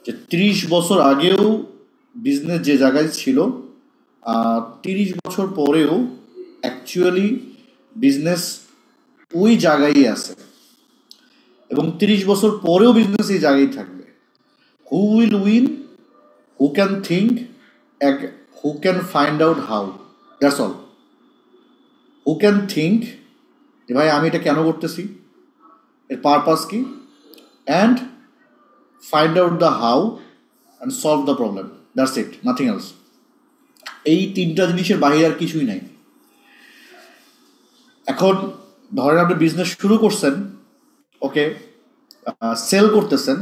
যে 30 বছর আগেও বিজনেস যে জায়গায় ছিল 30 বছর পরেও অ্যাকচুয়ালি বিজনেস ওই জায়গায় আছে, এবং 30 বছর পরেও বিজনেস এই জায়গায় থাকবে। Who will win? Who can think, who can find out how, that's all. Who can think যে ভাই আমি এটা কেন করতেছি, এর পারপাস কি, and find out the how and solve the problem, that's it, nothing else. এই তিনটা জিনিসের বাইরে আর কিছুই নাই। এখন ধরেন আপনি বিজনেস শুরু করছেন, ওকে, সেল করতেছেন,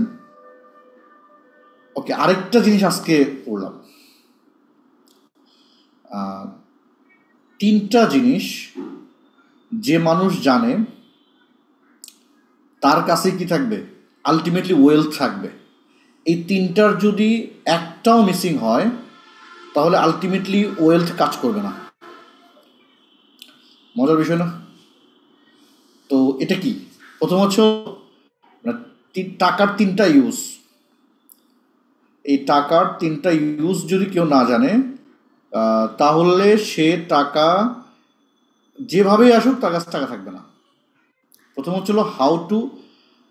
ওকে। আরেকটা জিনিস আজকে পড়লাম, তিনটা জিনিস যে মানুষ জানে তার কাছে কি থাকবে, আলটিমেটলি ওয়েলথ থাকবে। এই তিনটার যদি একটাও মিসিং হয় তাহলে আলটিমেটলি ওয়েলথ কাজ করবে না। মজার বিষয় না? তো এটা কি? প্রথম হচ্ছে টাকার তিনটা ইউজ। এই টাকার তিনটা ইউজ যদি কেউ না জানে তাহলে সে টাকা যেভাবেই আসুক তার কাছে টাকা থাকবে না। প্রথম হচ্ছে হলো how to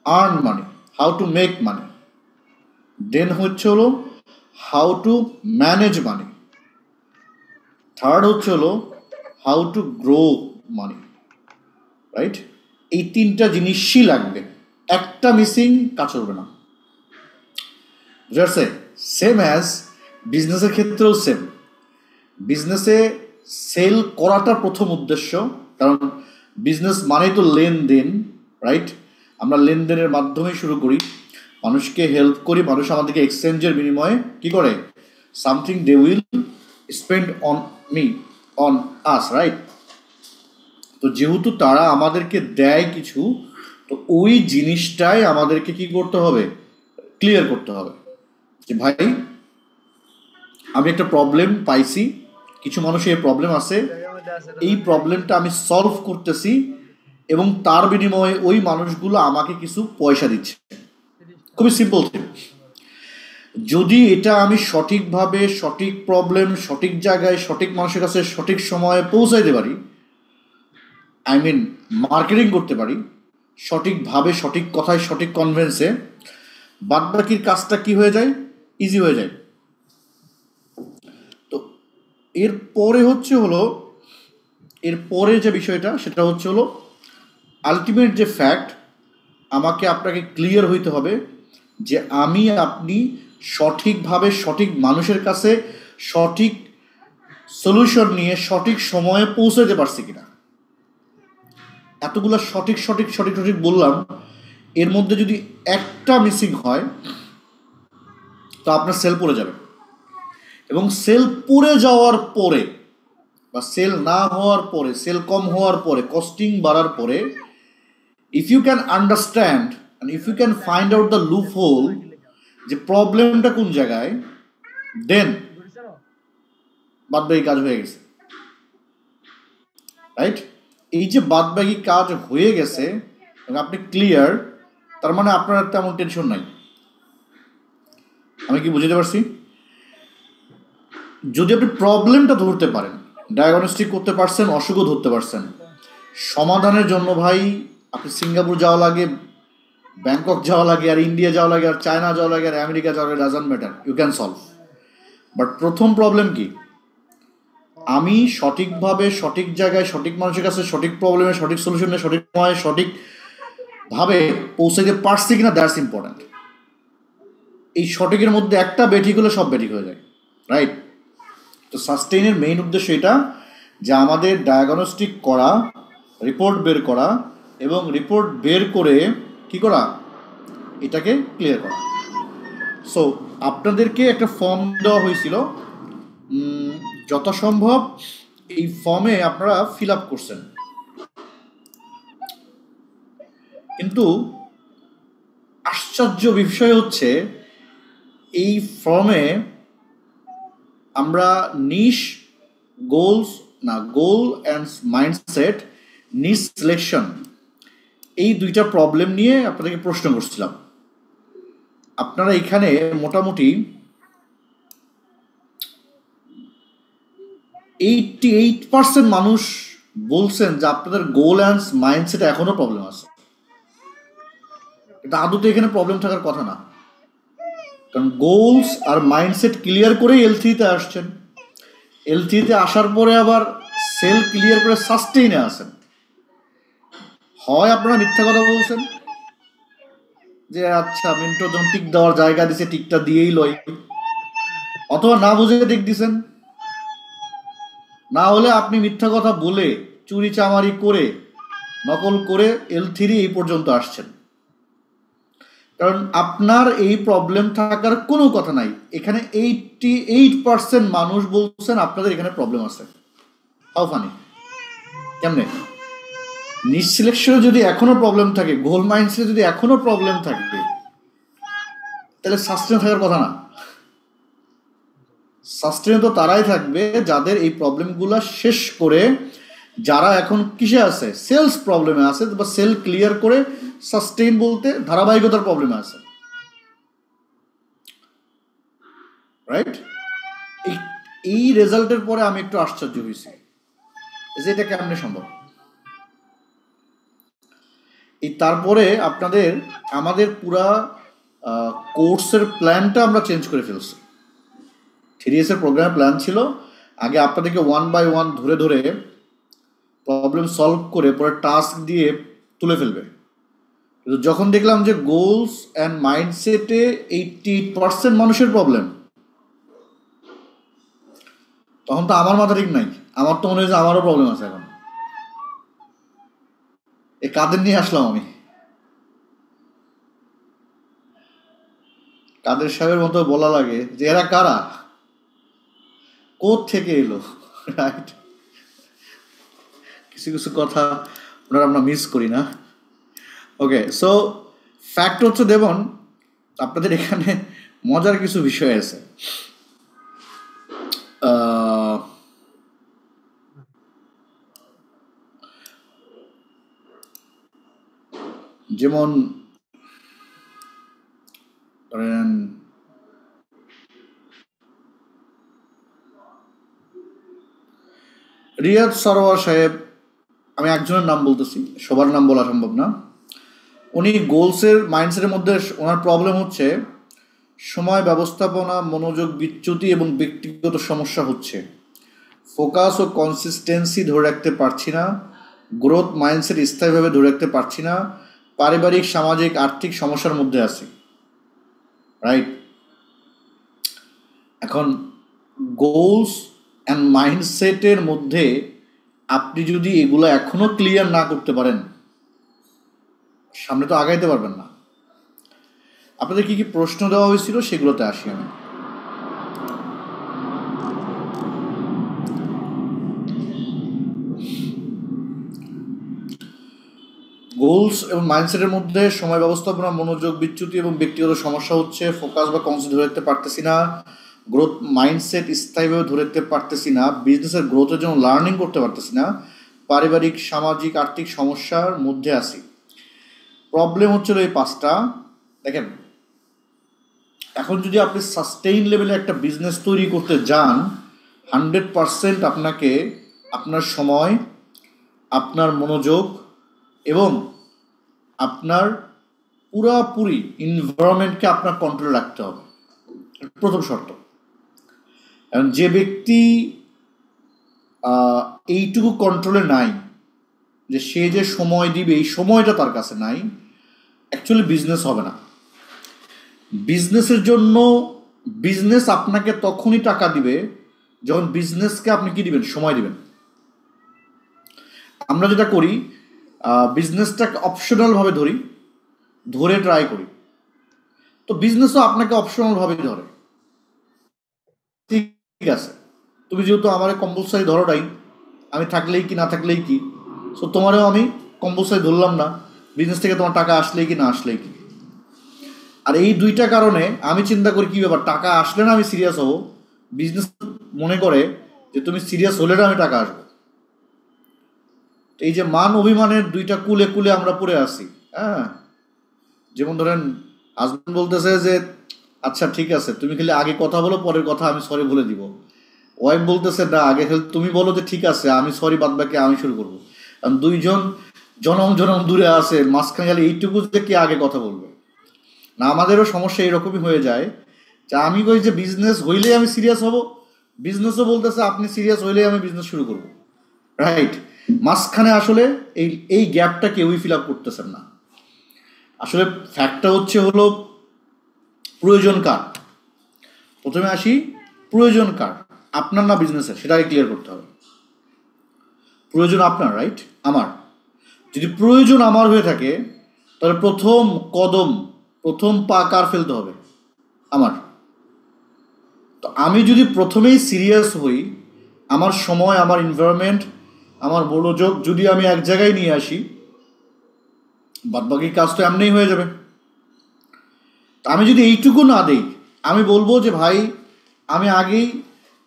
earn money, how to make money. Then হচ্ছে হলো how to manage money. Third হচ্ছে হলো how to grow money, right? এই তিনটা জিনিসই লাগবে, একটা মিসিং কাজ করবে না। বুঝতে পারছে? সেম অ্যাজ বিজনেসের ক্ষেত্রেও সেম। বিজনেসে সেল করাটা প্রথম উদ্দেশ্য, কারণ বিজনেস মানেই তো লেনদেন, রাইট? আমরা লেনদেনের মাধ্যমে শুরু করি, মানুষকে হেল্প করি, মানুষ আমাদেরকে এক্সচেঞ্জের বিনিময়ে কি করে, something they will spend on me, on us, right? তো যেহেতু তারা আমাদেরকে দেয় কিছু, তো ওই জিনিসটাই আমাদেরকে কি করতে হবে, ক্লিয়ার করতে হবে যে ভাই আমি একটা প্রবলেম পাইছি, কিছু মানুষের এই প্রবলেম আছে, এই প্রবলেমটা আমি সলভ করতেছি, এবং তার বিনিময়ে ওই মানুষগুলো আমাকে কিছু পয়সা দিচ্ছে। খুবই সিম্পল থিং। যদি এটা আমি সঠিকভাবে, সঠিক প্রবলেম সঠিক জায়গায়, সঠিক মানুষের কাছে সঠিক সময়ে পৌঁছাইতে পারি, আই মিন মার্কেটিং করতে পারি সঠিকভাবে, সঠিক কথায়, সঠিক কনভেন্সে, বাদ বাকির কাজটা কি হয়ে যায়, ইজি হয়ে যায়। তো এরপরে হচ্ছে হলো, এরপরে যে বিষয়টা সেটা হচ্ছে হলো আলটিমেট যে ফ্যাক্ট, আমাকে আপনাকে ক্লিয়ার হইতে হবে যে আমি আপনি সঠিকভাবে সঠিক মানুষের কাছে সঠিক সলিউশন নিয়ে সঠিক সময়ে পৌঁছাতে পারছি কিনা। এতগুলো সঠিক সঠিক সঠিক সঠিক বললাম, এর মধ্যে যদি একটা মিসিং হয় তো আপনার সেল পড়ে যাবে। এবং সেল পড়ে যাওয়ার পরে বা সেল না হওয়ার পরে, সেল কম হওয়ার পরে, কস্টিং বাড়ার পরে, if you can understand and if you can find out the loophole, যে প্রবলেমটা কোন জায়গায়, দেন বাদবাকি কাজ হয়ে গেছে, রাইট? এই যে বাদবাকি কাজ হয়ে গেছে এবং আপনি ক্লিয়ার, তার মানে আপনার তেমন টেনশন নাই। আমি কি বুঝতে পারছি? যদি আপনি প্রবলেমটা ধরতে পারেন, ডায়াগনস্টিক করতে পারছেন, অসুখও ধরতে পারছেন, সমাধানের জন্য ভাই আপনি সিঙ্গাপুর যাওয়া লাগে, ব্যাংকক যাওয়া লাগে, আর ইন্ডিয়া যাওয়া লাগে, আর চায়না যাওয়া লাগে, আর আমেরিকা যাওয়া লাগে, doesn't matter, you can solve. But প্রথম প্রবলেম কি, আমি সঠিকভাবে, সঠিক জায়গায়, সঠিক মানুষের কাছে সঠিক প্রবলেমে সঠিক সলিউশনে সঠিক সময়ে সঠিকভাবে পৌঁছাতে পারছি কিনা, দ্যাটস ইম্পর্ট্যান্ট। এই সঠিকের মধ্যে একটা বেঠিক হলে সব বেঠিক হয়ে যায়, রাইট? তো সাস্টেইনের মেইন উদ্দেশ্য এটা যে আমাদের ডায়াগনস্টিক করা, রিপোর্ট বের করা, এবং রিপোর্ট বের করে কি করা, এটাকে ক্লিয়ার করা। সো আপনাদেরকে একটা ফর্ম দেওয়া হয়েছিল, যথাসম্ভব এই ফর্মে আপনারা ফিল আপ করছেন, কিন্তু আশ্চর্য বিষয় হচ্ছে এই ফর্মে আমরা নিশ গোলস না, গোল অ্যান্ড মাইন্ডসেট, নিশ সিলেকশন, এই দুইটা প্রবলেম নিয়ে আপনাদেরকে প্রশ্ন করছিলাম। আপনারা এখানে মোটামুটি 88% মানুষ বলছেন যে আপনাদের গোল অ্যান্ড মাইন্ডসেট এখনো প্রবলেম আছে। এটা আদতে এখানে প্রবলেম থাকার কথা না, কারণ গোলস আর মাইন্ডসেট ক্লিয়ার করেই L3-তে আসছেন। L3-তে আসার পরে আবার সেল ক্লিয়ার করে সাস্টেইনে আসেন। হয় আপনারা মিথ্যা কথা বলছেন যে আচ্ছা মিন্টো যখন টিক দেওয়ার জায়গা দিছে টিকটা দিয়েই লয়, অথবা না বুঝে টিক দিছেন, না হলে আপনি মিথ্যা কথা বলে চুরি চামারি করে নকল করে L3 এই পর্যন্ত আসছেন। কারণ আপনার এই প্রবলেম থাকার কোনো কথা নাই। এখানে 88% মানুষ বলছেন আপনাদের এখানে প্রবলেম আছে। How funny! কেমনে? নিজ সিলেকশনে যদি এখনো প্রবলেম থাকে, গোল মাইন্ডসে যদি এখনো প্রবলেম থাকে, তাহলে সাস্টেন থাকার কথা না। সাস্টেন তো তারাই থাকবে যাদের এই প্রবলেমগুলো শেষ করে, যারা এখন কিসে আছে, সেলস প্রবলেমে আছে বা সেল ক্লিয়ার করে সাস্টেইন বলতে ধারাবাহিকতার প্রবলেমে আছে, রাইট? এই রেজাল্টের পরে আমি একটু আশ্চর্য হয়েছি যে এটা কেমনে সম্ভব। তারপরে আপনাদের আমাদের পুরা কোর্সের প্ল্যানটা আমরা চেঞ্জ করে ফেলছি। 3S এর প্রোগ্রামের প্ল্যান ছিল আগে আপনাদেরকে 1 বাই 1 ধরে ধরে প্রবলেম সলভ করে পরে টাস্ক দিয়ে তুলে ফেলবে। কিন্তু যখন দেখলাম যে গোলস অ্যান্ড মাইন্ডসেটে 88% মানুষের প্রবলেম, তখন তো আমার মাথা ঠিক নাই। আমার তো মনে হয়েছে আমারও প্রবলেম আছে। এখন কাদের নিয়ে আসলাম আমি? কাদের সাহেবের মতো বলা লাগে যে এরা কারা, কোথ থেকে এলো, রাইট? কিছু কিছু কথা আমরা মিস করি না। ওকে, সো ফ্যাক্ট হচ্ছে দেবন আপনাদের এখানে মজার কিছু বিষয় আছে। যেমন ধরেন রিয়াদ সরোয়ার সাহেব, আমি একজনের নাম বলতেছি, সবার নাম বলা সম্ভব না। উনি গোলসের মাইন্ডসেটের মধ্যে ওনার প্রবলেম হচ্ছে সময় ব্যবস্থাপনা, মনোযোগ বিচ্যুতি এবং ব্যক্তিগত সমস্যা হচ্ছে, ফোকাস ও কনসিস্টেন্সি ধরে রাখতে পারছি না, গ্রোথ মাইন্ডসেট স্থায়ীভাবে ধরে রাখতে পারছি না, পারিবারিক সামাজিক আর্থিক সমস্যার মধ্যে আছি, রাইট? এখন গোলস অ্যান্ড মাইন্ডসেটের মধ্যে আপনি যদি এগুলো এখনো ক্লিয়ার না করতে পারেন, সামনে তো আগাইতে পারবেন না। আপনাদের কি কি প্রশ্ন দেওয়া হয়েছিল সেগুলোতে আসি আমি। গোলস এবং মাইন্ডসেটের মধ্যে সময় ব্যবস্থাপনা, মনোযোগ বিচ্যুতি এবং ব্যক্তিগত সমস্যা হচ্ছে, ফোকাস বা কনসেন্ট্রেট ধরে রাখতে পারতেছি না, গ্রোথ মাইন্ডসেট স্থায়ীভাবে ধরে রাখতে পারতেছি না, বিজনেসের গ্রোথের জন্য লার্নিং করতে পারতেছি না, পারিবারিক সামাজিক আর্থিক সমস্যার মধ্যে আছি। প্রবলেম হচ্ছিল এই 5টা। দেখেন, এখন যদি আপনি সাস্টেইন লেভেলে একটা বিজনেস তৈরি করতে যান, 100% আপনাকে আপনার সময়, আপনার মনোযোগ এবং আপনার পুরাপুরি এনভায়রনমেন্টকে আপনার কন্ট্রোলে রাখতে হবে, প্রথম শর্ত। এবং যে ব্যক্তি এইটুকু কন্ট্রোলে নাই, যে সে যে সময় দিবে এই সময়টা তার কাছে নাই, অ্যাকচুয়ালি বিজনেস হবে না। বিজনেসের জন্য বিজনেস আপনাকে তখনই টাকা দিবে যখন বিজনেসকে আপনি কি দিবেন, সময় দিবেন। আমরা যেটা করি, বিজনেসটাকে অপশনালভাবে ধরে ট্রাই করি, তো বিজনেসও আপনাকে অপশনালভাবে ধরে। ঠিক আছে, তুমি যেহেতু আমার কম্পালসারি ধরোটাই, আমি থাকলেই কি না থাকলেই কি, সো তোমারও আমি কম্পালসারি ধরলাম না, বিজনেস থেকে তোমার টাকা আসলেই কি না আসলেই কি। আর এই দুইটা কারণে আমি চিন্তা করি কি ব্যাপার, টাকা আসলে না আমি সিরিয়াস হব, বিজনেস মনে করে যে তুমি সিরিয়াস হলে না আমি টাকা আসবো। এই যে মান অভিমানের দুইটা কুলে কুলে আমরা পড়ে আসি। হ্যাঁ, যেমন ধরেন হাজবেন্ড বলতেছে যে আচ্ছা ঠিক আছে, তুমি খালি আগে কথা বলো, পরের কথা আমি সরি বলে দিব। ওয়াইফ বলতেছে না, আগে খালি তুমি বলো যে ঠিক আছে আমি সরি, বাদ বাকি আমি শুরু করবো। কারণ দুইজন জনম জনম দূরে আছে, মাঝখানে খালি এইটুকু যে কে আগে কথা বলবে। না, আমাদেরও সমস্যা এরকমই হয়ে যায় যে আমি কই যে বিজনেস হইলেই আমি সিরিয়াস হব, বিজনেসও বলতেছে আপনি সিরিয়াস হইলেই আমি বিজনেস শুরু করব। রাইট, মাঝখানে আসলে এই এই গ্যাপটা কেউই ফিল আপ করতেছেন না। আসলে ফ্যাক্টটা হলো প্রয়োজন কার। প্রথমে আসি, প্রয়োজন কার, আপনার না বিজনেসের, সেটাকে ক্লিয়ার করতে হবে। প্রয়োজন আপনার, রাইট, আমার। যদি প্রয়োজন আমার হয়ে থাকে তাহলে প্রথম কদম, প্রথম পা কার ফেলতে হবে? আমার। তো আমি যদি প্রথমেই সিরিয়াস হই, আমার সময়, আমার এনভায়রনমেন্ট, আমার মনোযোগ যদি আমি এক জায়গায় নিয়ে আসি, বাদবাকি কাজ তো এমনিই হয়ে যাবে। তা আমি যদি এইটুকু না দেই, আমি বলবো যে ভাই আমি আগেই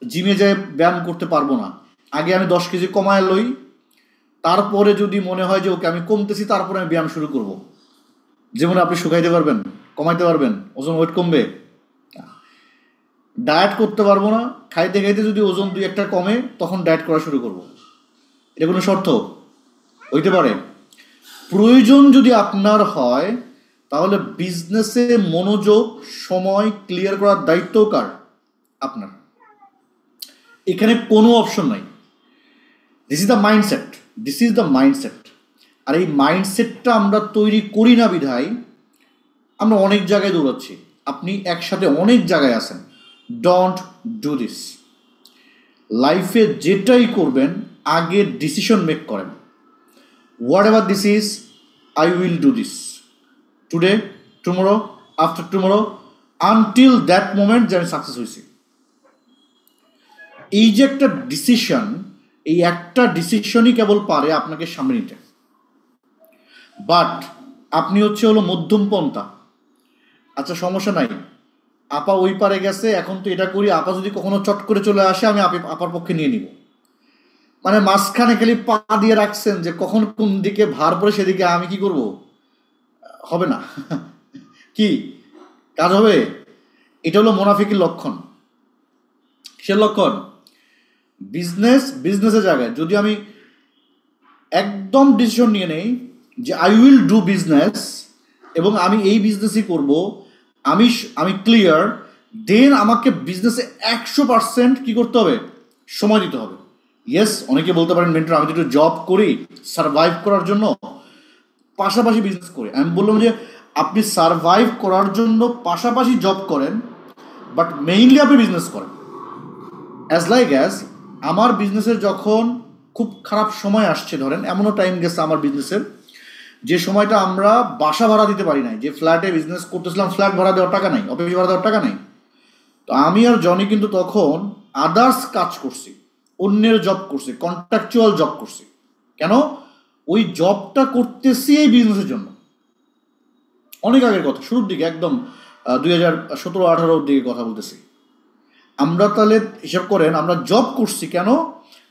জিমে যাই ব্যায়াম করতে পারবো না, আগে আমি 10 কেজি কমায় লই, তারপরে যদি মনে হয় যে ওকে আমি কমতেছি তারপরে আমি ব্যায়াম শুরু করব। যেমন আপনি শুকাইতে পারবেন, কমাইতে পারবেন, ওজন ওয়েট কমবে। ডায়েট করতে পারবো না, খাইতে খাইতে যদি ওজন 2-1 কমে তখন ডায়েট করা শুরু করব, এটা কোনো শর্ত হইতে পারে? প্রয়োজন যদি আপনার হয় তাহলে বিজনেসে মনোযোগ, সময় ক্লিয়ার করার দায়িত্ব কার? আপনার। এখানে কোনো অপশন নাই। This is the mindset, this is the mindset. আর এই মাইন্ডসেটটা আমরা তৈরি করি না বিধায় আমরা অনেক জায়গায় দৌড়াচ্ছি। আপনি একসাথে অনেক জায়গায় আছেন। Don't do this. লাইফে যেটাই করবেন আগে ডিসিশন মেক করেন। What ever this is, I will do this today, tomorrow, after tomorrow, until that moment যে আমি সাকসেস হয়েছি। এই যে একটা ডিসিশন, এই একটা ডিসিশনই কেবল পারে আপনাকে সামনে নিতে। বাট আপনি হলো মধ্যম পন্থা। আচ্ছা সমস্যা নাই, আপা ওই পারে গেছে, এখন তো এটা করি, আপা যদি কখনো চট করে চলে আসে আমি আপার পক্ষে নিয়ে নিব। মানে মাঝখানে খালি পা দিয়ে রাখছেন যে কখন কোন দিকে ভার পড়ে সেদিকে আমি কি করব, হবে না। কি কাজ হবে? এটা হলো মোনাফিকের লক্ষণ। সে লক্ষণ বিজনেসের জায়গায় যদি আমি একদম ডিসিশন নিয়ে নেই যে আই উইল ডু বিজনেস এবং আমি এই বিজনেসই করব, আমি ক্লিয়ার, দেন আমাকে বিজনেসে 100% কি করতে হবে? সময় দিতে হবে। ইয়েস, অনেকে বলতে পারেন মেন্টর আমি তো একটু জব করি সারভাইভ করার জন্য, পাশাপাশি বিজনেস করি। আমি বললাম যে আপনি সারভাইভ করার জন্য পাশাপাশি জব করেন, বাট মেইনলি আপনি বিজনেস করেন। অ্যাজ আমার বিজনেসের যখন খুব খারাপ সময় আসছে, ধরেন এমনও টাইম গেছে আমার বিজনেসের যে সময়টা আমরা বাসা ভাড়া দিতে পারি নাই, যে ফ্ল্যাটে বিজনেস করতেছিলাম ফ্ল্যাট ভাড়া দেওয়ার টাকা নাই, অফিস ভাড়া দেওয়ার টাকা নাই। তো আমি আর জনি কিন্তু তখন আদার্স কাজ করছি, অন্যের জব করছি, কন্ট্রাকচুয়াল জব করছি। কেন? ওই জবটা করতেছি এই বিজনেসের জন্য। অনেক আগের কথা, শুরুর দিকে একদম 2017-18 দিকে কথা বলতেছি। আমরা তাহলে হিসাব করেন আমরা জব করছি কেন?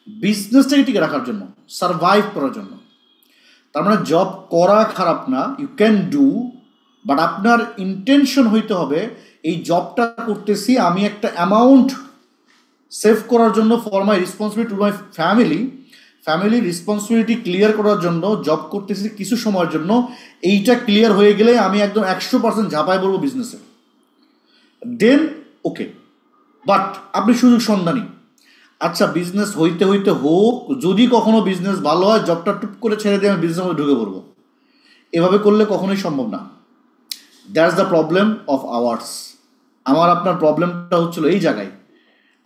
বিজনেসটাকে টিকে রাখার জন্য, সারভাইভ করার জন্য। তার মানে জব করা খারাপ না, ইউ ক্যান ডু, বাট আপনার ইন্টেনশন হইতে হবে এই জবটা করতেছি আমি একটা অ্যামাউন্ট সেভ করার জন্য, for my responsibility to my family responsibility clear করার জন্য জব করতেছি কিছু সময়ের জন্য। এইটা ক্লিয়ার হয়ে গেলে আমি একদম 100% ঝাঁপায় পড়বো বিজনেসে, দেন ওকে। বাট আপনি সুযোগ সন্ধানী। আচ্ছা বিজনেস হইতে হইতে হোক, যদি কখনো বিজনেস ভালো হয় জবটা টুপ করে ছেড়ে দিয়ে আমি বিজনেসে ঢুকে পড়বো, এভাবে করলে কখনোই সম্ভব না। That's the problem of hours. আমার আপনার প্রবলেমটা হচ্ছিল এই জায়গায়,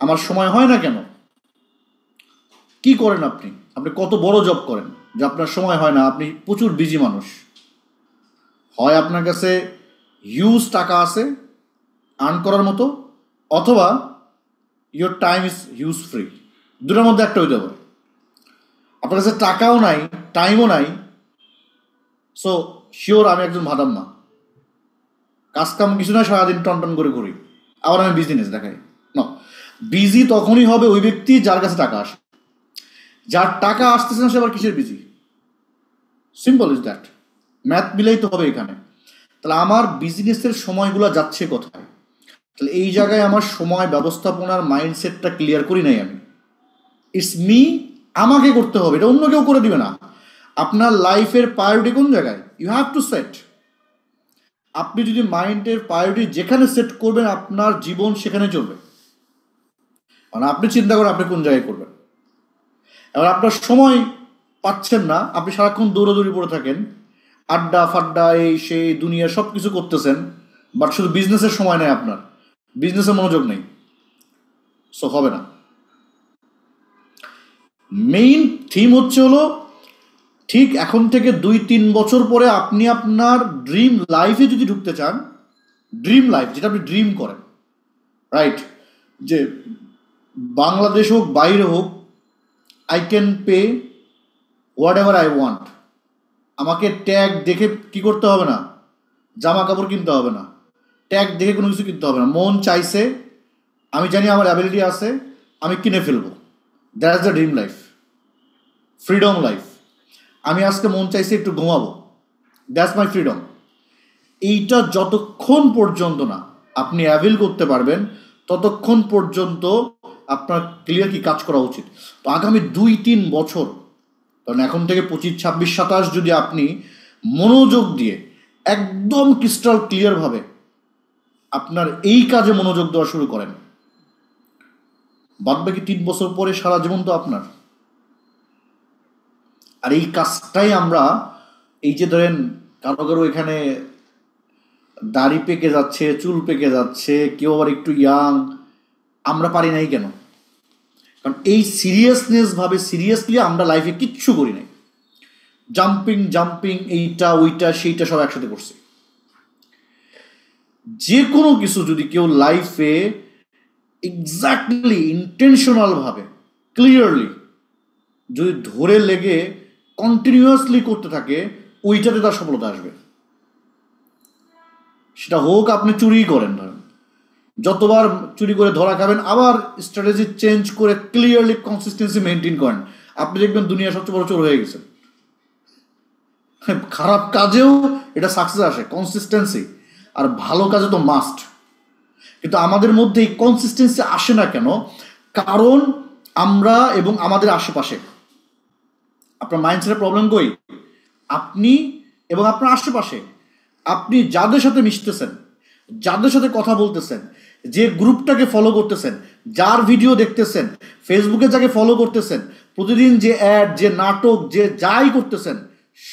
আমার সময় হয় না কেন? কি করেন আপনি? আপনি কত বড় জব করেন যে আপনার সময় হয় না? আপনি প্রচুর বিজি মানুষ। হয় আপনার কাছে হিউজ টাকা আছে আর্ন করার মতো, অথবা your time is huge free. দুটোর মধ্যে একটা হইতে পারে। আপনার কাছে টাকাও নাই, টাইমও নাই, সো শিওর আমি একজন ভাদাম্মা, কাজ কাম কিছু না, সারাদিন টন টন করে ঘুরি, আবার আমি বিজনেস দেখাই না। বিজি তখনই হবে ওই ব্যক্তি যার কাছে টাকা আসে। যার টাকা আসতেছে না সে আবার কিসের busy? Simple is that. Math মিলাই তো হবে এখানে। তাহলে আমার বিজনেসের সময়গুলো যাচ্ছে কোথায়? তাহলে এই জায়গায় আমার সময় ব্যবস্থাপনার মাইন্ডসেটটা ক্লিয়ার করি নাই আমি। ইটস মি, আমাকে করতে হবে, এটা অন্য কেউ করে দিবে না। আপনার লাইফের প্রায়োরিটি কোন জায়গায়, ইউ হ্যাভ টু সেট। আপনি যদি মাইন্ডের প্রায়োরিটি যেখানে সেট করবেন আপনার জীবন সেখানে চলবে। মানে আপনি চিন্তা করেন আপনি কোন জায়গায় করবেন। এবার আপনার সময় পাচ্ছেন না, আপনি সারাক্ষণ দৌড়াদৌড়ি পড়ে থাকেন, আড্ডা ফাড্ডা এই সেই দুনিয়া সব কিছু করতেছেন, বাট শুধু বিজনেসের সময় নেই, আপনার বিজনেসে মনোযোগ নেই, সো হবে না। মেইন থিম হচ্ছে হলো ঠিক এখন থেকে 2-3 বছর পরে আপনি আপনার ড্রিম লাইফে যদি ঢুকতে চান, ড্রিম লাইফ যেটা আপনি ড্রিম করেন, রাইট, যে বাংলাদেশ হোক বাইরে হোক, I can pay what ever I want. আমাকে ট্যাগ দেখে কি করতে হবে না, জামা কাপড় কিনতে হবে না, ট্যাগ দেখে কোনো কিছু কিনতে হবে না। মন চাইছে, আমি জানি আমার অ্যাবিলিটি আছে, আমি কিনে ফেলবো। That's the dream life, freedom life. আমি আজকে মন চাইছে একটু ঘুমাবো, দ্যাটস মাই ফ্রিডম। এইটা যতক্ষণ পর্যন্ত না আপনি অ্যাভেল করতে পারবেন ততক্ষণ পর্যন্ত আপনার ক্লিয়ার কি কাজ করা উচিত। তো আগামী 2-3 বছর, কারণ এখন থেকে 25, 26, 27 যদি আপনি মনোযোগ দিয়ে একদম ক্রিস্টাল ক্লিয়ারভাবে আপনার এই কাজে মনোযোগ দেওয়া শুরু করেন, বাদ বাকি 3 বছর পরে সারা জীবন তো আপনার। আর এই কাজটাই আমরা, এই যে ধরেন কারো কারো এখানে দাড়ি পেকে যাচ্ছে, চুল পেকে যাচ্ছে, কেউ আবার একটু ইয়াং, আমরা পারি নাই কেন? কারণ এই সিরিয়াসলি আমরা লাইফে কিচ্ছু করি নাই। জাম্পিং এইটা ওইটা সেইটা সব একসাথে করছি। যে কোনো কিছু যদি কেউ লাইফে এক্স্যাক্টলি ইন্টেনশনালভাবে ক্লিয়ারলি যদি ধরে লেগে কন্টিনিউয়াসলি করতে থাকে, ওইটাতে তার সফলতা আসবে। সেটা হোক আপনি চুরি করেন, ধরেন যতবার চুরি করে ধরা খাবেন, আবার স্ট্র্যাটেজি চেঞ্জ করে ক্লিয়ারলি কনসিস্টেন্সি মেনটেন করেন, আপনি দেখবেন দুনিয়া সবচেয়ে বড় চোর হয়ে গেছে। খারাপ কাজেও এটা সাকসেস আসে, কনসিস্টেন্সি, আর ভালো কাজে তো মাস্ট। কিন্তু আমাদের মধ্যে এই কনসিস্টেন্সি আসে না কেন? কারণ আমরা এবং আমাদের আশেপাশে, আপনার মাইন্ডসেটের প্রবলেম কই? আপনি এবং আপনার আশেপাশে, আপনি যাদের সাথে মিশতেছেন, যাদের সাথে কথা বলতেছেন, যে গ্রুপটাকে ফলো করতেছেন, যার ভিডিও দেখতেছেন, ফেসবুকে যাকে ফলো করতেছেন, প্রতিদিন যে অ্যাড, যে নাটক, যে যাই করতেছেন,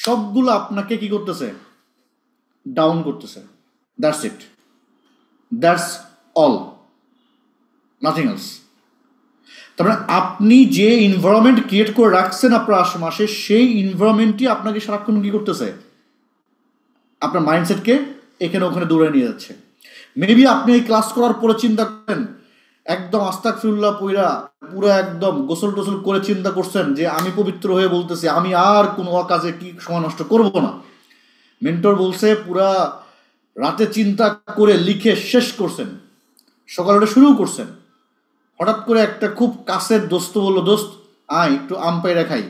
সবগুলো আপনাকে কি করতেছে? ডাউন করতেছে। That's it, that's all, nothing else. তারপরে আপনি যে এনভায়রনমেন্ট ক্রিয়েট করে রাখছেন আপনার আশেপাশে, সেই এনভায়রনমেন্টই আপনাকে সারাক্ষণ কি করতেছে? আপনার মাইন্ডসেটকে এখানে ওখানে দৌড়ে নিয়ে যাচ্ছে। মেবি আপনি এই ক্লাস করার পরে চিন্তা করেন, একদম আস্তাগফিরুল্লাহ পইরা পুরো একদম গোসল টোসল করে চিন্তা করছেন যে আমি পবিত্র হয়ে বলতেছি আমি আর কোনো অকাজে কি সময় নষ্ট করব না। মেন্টর বলছে পুরা রাতে চিন্তা করে লিখে শেষ করছেন, সকালে ওটা শুরু করছেন। হঠাৎ করে একটা খুব কাছের দোস্ত বললো, দোস্ত আয় একটু আম পাইরা খাই।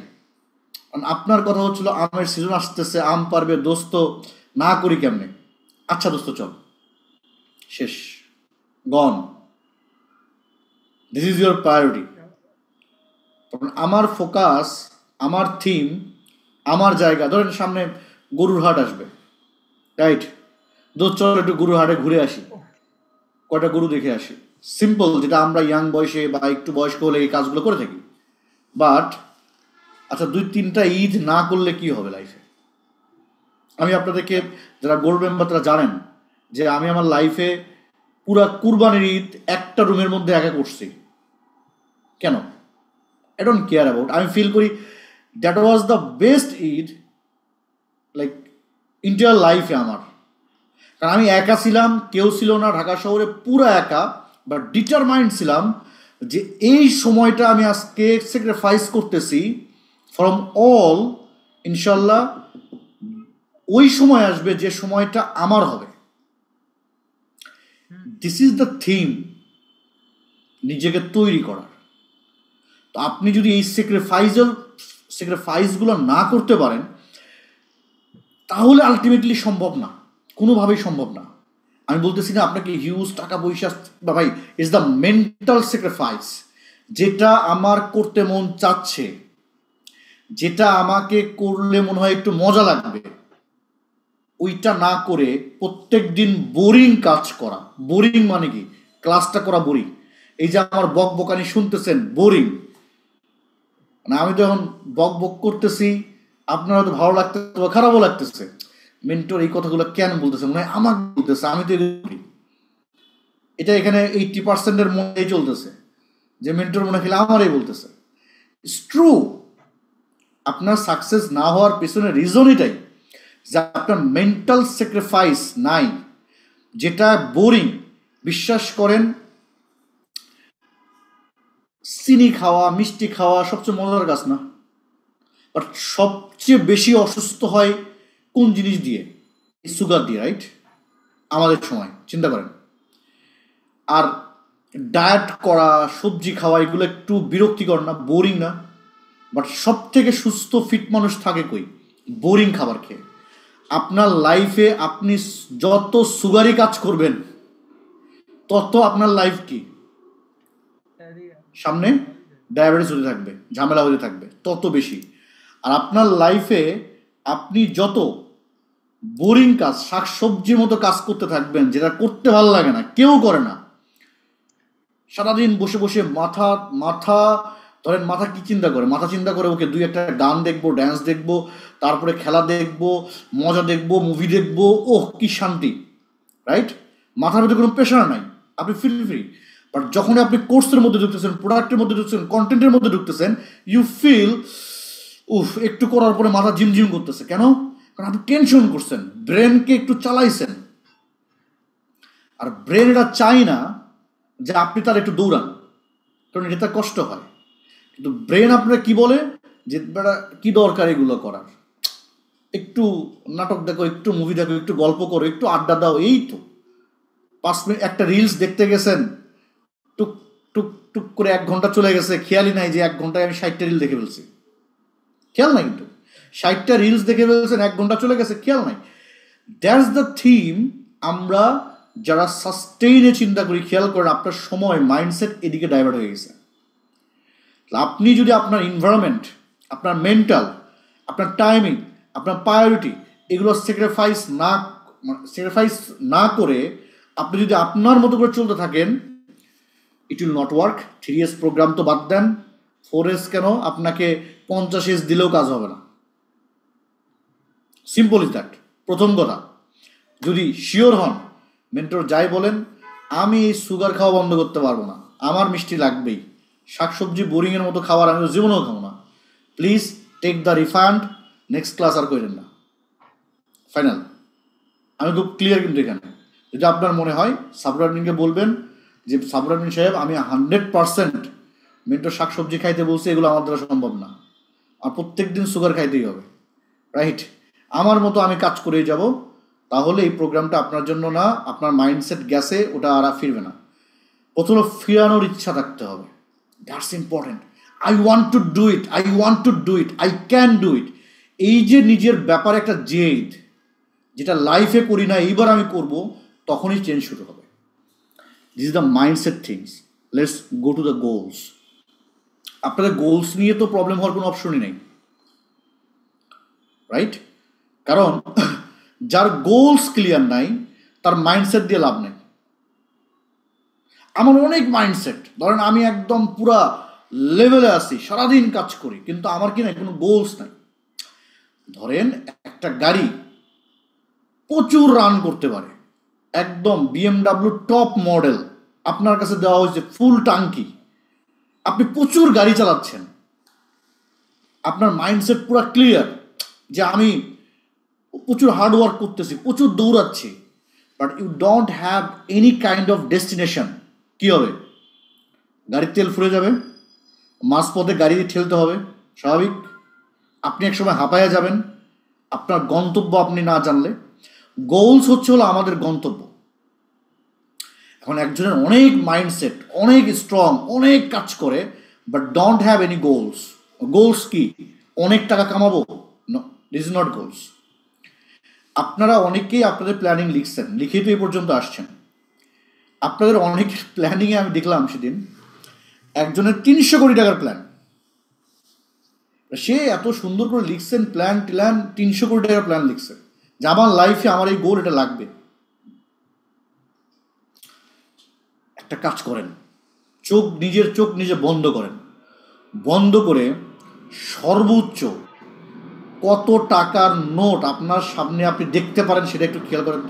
আপনার কথা হচ্ছিল আমের সিজন আসতেছে, আম পারবে, দোস্ত না করি কেমনে? আচ্ছা দোস্ত চল, শেষ, gone. This is your priority. আমার ফোকাস, আমার থিম, আমার জায়গা, ধরেন সামনে গরুর হাট আসবে, রাইট, দোস্ত চল একটু গরুর হাটে ঘুরে আসি, কয়টা গরু দেখে আসি। সিম্পল, যেটা আমরা ইয়াং বয়সে বা একটু বয়স্ক হলে এই কাজগুলো করে থাকি। বাট আচ্ছা 2-3টা ঈদ না করলে কি হবে লাইফে? আমি আপনাদেরকে, যারা গোল্ড মেম্বার তারা জানেন যে আমি আমার লাইফে পুরা কুরবানির ঈদ একটা রুমের মধ্যে একা করছি। কেন? আই ডোন্ট কেয়ার অ্যাবাউট, আমি ফিল করি that was the best Eid like inter লাইফে আমার। কারণ আমি একা ছিলাম, কেউ ছিল না ঢাকা শহরে, পুরো একা, বাট ডিটারমাইন্ড ছিলাম যে এই সময়টা আমি আজকে স্যাক্রিফাইস করতেছি ফ্রম অল, ইনশাল্লাহ ওই সময় আসবে যে সময়টা আমার হবে। দিস ইজ দ্য থিম, নিজেকে তৈরি করার। তো আপনি যদি এই স্যাক্রিফাইসগুলো না করতে পারেন, তাহলে আলটিমেটলি সম্ভব না, কোনোভাবেই সম্ভব না। আমি বলতেছি না আপনাকে হিউজ টাকা পয়সা বা ভাই, ইটস দ্য মেন্টাল স্যাক্রিফাইস। যেটা আমার করতে মন চাচ্ছে, যেটা আমাকে করলে মনে হয় একটু মজা লাগবে, ওইটা না করে প্রত্যেক দিন বোরিং কাজ করা। বোরিং মানে কি? ক্লাসটা করা বোরিং। এই যে আমার বক বকানি শুনতেছেন, বোরিং। মানে আমি যখন বক বক করতেছি, আপনার হয়তো ভালো লাগতেছে বা খারাপও লাগতেছে, মেন্টর এই কথাগুলো কেন বলতেছে, মনে হয় আমাকে বলতেছে, আমি তো এগুলো করি। এটা এখানে 80%-এর মধ্যেই চলতেছে যে মেন্টর মনে খেলে আমারই বলতেছে। It's true. আপনার সাকসেস না হওয়ার পেছনে রিজন এটাই যে আপনার মেন্টাল স্যাক্রিফাইস নাই, যেটা বোরিং। বিশ্বাস করেন, চিনি খাওয়া, মিষ্টি খাওয়া সবচেয়ে মজার কাজ না, বাট সবচেয়ে বেশি অসুস্থ হয় কোন জিনিস দিয়ে? সুগার দিয়ে, রাইট? আমাদের সময় চিন্তা করেন। আর ডায়েট করা, সবজি খাওয়া, এগুলো একটু বিরক্তিকর না, বোরিং না? বাট সব থেকে সুস্থ ফিট মানুষ থাকে কই? বোরিং খাবার খেয়ে। আপনার লাইফে আপনি যত সুগারি কাজ করবেন, তত আপনার লাইফ কি সামনে ডায়াবেটিস হতে থাকবে, ঝামেলা হতে থাকবে তত বেশি। আর আপনার লাইফে আপনি যত বোরিং কাজ, শাকসবজির মতো কাজ করতে থাকবেন, যেটা করতে ভালো লাগে না, কেউ করে না, সারাদিন বসে বসে মাথা মাথা ধরেন, মাথা কি চিন্তা করে? মাথা চিন্তা করে ওকে দুই একটা গান দেখবো, ড্যান্স দেখবো, তারপরে খেলা দেখবো, মজা দেখবো, মুভি দেখবো, ওহ কি শান্তি, রাইট? মাথার মধ্যে কোনো প্রেশার নাই, আপনি ফ্রি ফ্রি। বাট যখন আপনি কোর্সের মধ্যে ঢুকতেছেন, প্রোডাক্টের মধ্যে ঢুকতেছেন, কন্টেন্টের মধ্যে ঢুকতেছেন, ইউ ফিল উফ, একটু করার পরে মাথা ঝিমঝিম করতেছে। কেন? কারণ আপনি টেনশন করছেন, ব্রেনকে একটু চালাইছেন। আর ব্রেন এটা চাই না যে আপনি তার একটু দৌড়ান, কারণ এটা কষ্ট হয়। কিন্তু ব্রেন আপনারা কি বলে যে বেটা কি দরকার এগুলো করার, একটু নাটক দেখো, একটু মুভি দেখো, একটু গল্প করো, একটু আড্ডা দাও, এই তো 5 মিনিট একটা রিলস দেখতে গেছেন, টুক টুক টুক করে 1 ঘন্টা চলে গেছে, খেয়ালই নাই যে 1 ঘন্টায় আমি 60টা রিল দেখে ফেলছি। খেয়াল নাই, কিন্তু 60টা রিলস দেখে ফেলছেন, 1 ঘন্টা চলে গেছে, খেয়াল নাই। That's the theme. আমরা যারা সাস্টেইনে চিন্তা করি, খেয়াল করেন আপনার সময়, মাইন্ডসেট এদিকে ডাইভার্ট হয়ে গেছে। আপনি যদি আপনার এনভায়রনমেন্ট, আপনার মেন্টাল, আপনার টাইমিং, আপনার প্রায়োরিটি, এগুলো স্যাক্রিফাইস না করে আপনি যদি আপনার মতো করে চলতে থাকেন, it will not work. 3S programme তো বাদ দেন, 4S কেন, আপনাকে 50S দিলেও কাজ হবে না। Simple is that. প্রথম কথা, যদি শিওর হন, মেন্টর যাই বলেন, আমি এই সুগার খাওয়া বন্ধ করতে পারবো না, আমার মিষ্টি লাগবেই, শাকসবজি বোরিংয়ের মতো খাবার আমি জীবনেও খাবো না, please take the refund, next class আর করেন না। ফাইনাল। আমি খুব ক্লিয়ার কিন্তু এখানে। যদি আপনার মনে হয়, সাবরুল আমিনকে বলবেন যে সাবরুল আমিন সাহেব, আমি 100% মেন্টর শাকসবজি খাইতে বলছি, এগুলো আমার দ্বারা সম্ভব না, আর প্রত্যেক দিন সুগার খাইতেই হবে, রাইট? আমার মতো আমি কাজ করেই যাব, তাহলে এই প্রোগ্রামটা আপনার জন্য না। আপনার মাইন্ডসেট গেছে, ওটা আর ফিরবে না। প্রথমে ফিরানোর ইচ্ছা থাকতে হবে, that's important. I want to do it, I want to do it, I can do ইট। এই যে নিজের ব্যাপারে একটা জেদ, যেটা লাইফে করি না, এইবার আমি করব, তখনই চেঞ্জ শুরু হবে। This is the mindset things. Let's go to the goals. আপনাদের গোলস নিয়ে তো প্রবলেম হওয়ার কোনো অপশনই নেই, রাইট? কারণ যার গোলস ক্লিয়ার নাই, তার মাইন্ডসেট দিয়ে লাভ নেই। আমার অনেক মাইন্ডসেট, ধরেন আমি একদম পুরা লেভেলে আছি, সারাদিন কাজ করি, কিন্তু আমার কি নাই, কোনো গোলস নাই। ধরেন একটা গাড়ি প্রচুর রান করতে পারে, একদম BMW টপ মডেল, আপনার কাছে দেওয়া হয়েছে ফুল টাঙ্কি, আপনি প্রচুর গাড়ি চালাচ্ছেন, আপনার মাইন্ডসেট পুরো ক্লিয়ার যে আমি প্রচুর হার্ড ওয়ার্ক করতেছি, প্রচুর দৌড়াচ্ছি, but you don't have any kind of destination. কী হবে? গাড়ির তেল ফুরে যাবে, মাঝপথে গাড়ি ঠেলতে হবে, স্বাভাবিক। আপনি একসময় হাঁপায়া যাবেন, আপনার গন্তব্য আপনি না জানলে। গোলস হলো আমাদের গন্তব্য। এখন একজনের অনেক মাইন্ডসেট, অনেক স্ট্রং, অনেক কাজ করে, but don't have any goals. Goals কি? অনেক টাকা কামাবো? No, this is not goals. আপনারা অনেকেই আপনাদের প্ল্যানিং লিখছেন, লিখেই তো এই পর্যন্ত আসছেন। আপনাদের অনেক প্ল্যানিংয়ে আমি দেখলাম সেদিন একজনের 300 কোটি টাকার প্ল্যান, সে এত সুন্দর করে লিখছেন প্ল্যান 300 কোটি টাকার প্ল্যান লিখছে যে আমার লাইফে আমার এই গোল এটা লাগবে। একটা কাজ করেন, নিজের চোখ নিজে বন্ধ করেন, বন্ধ করে সর্বোচ্চ কত টাকার নোট আপনার সামনে আপনি দেখতে পারেন সেটা একটু খেয়াল করেন।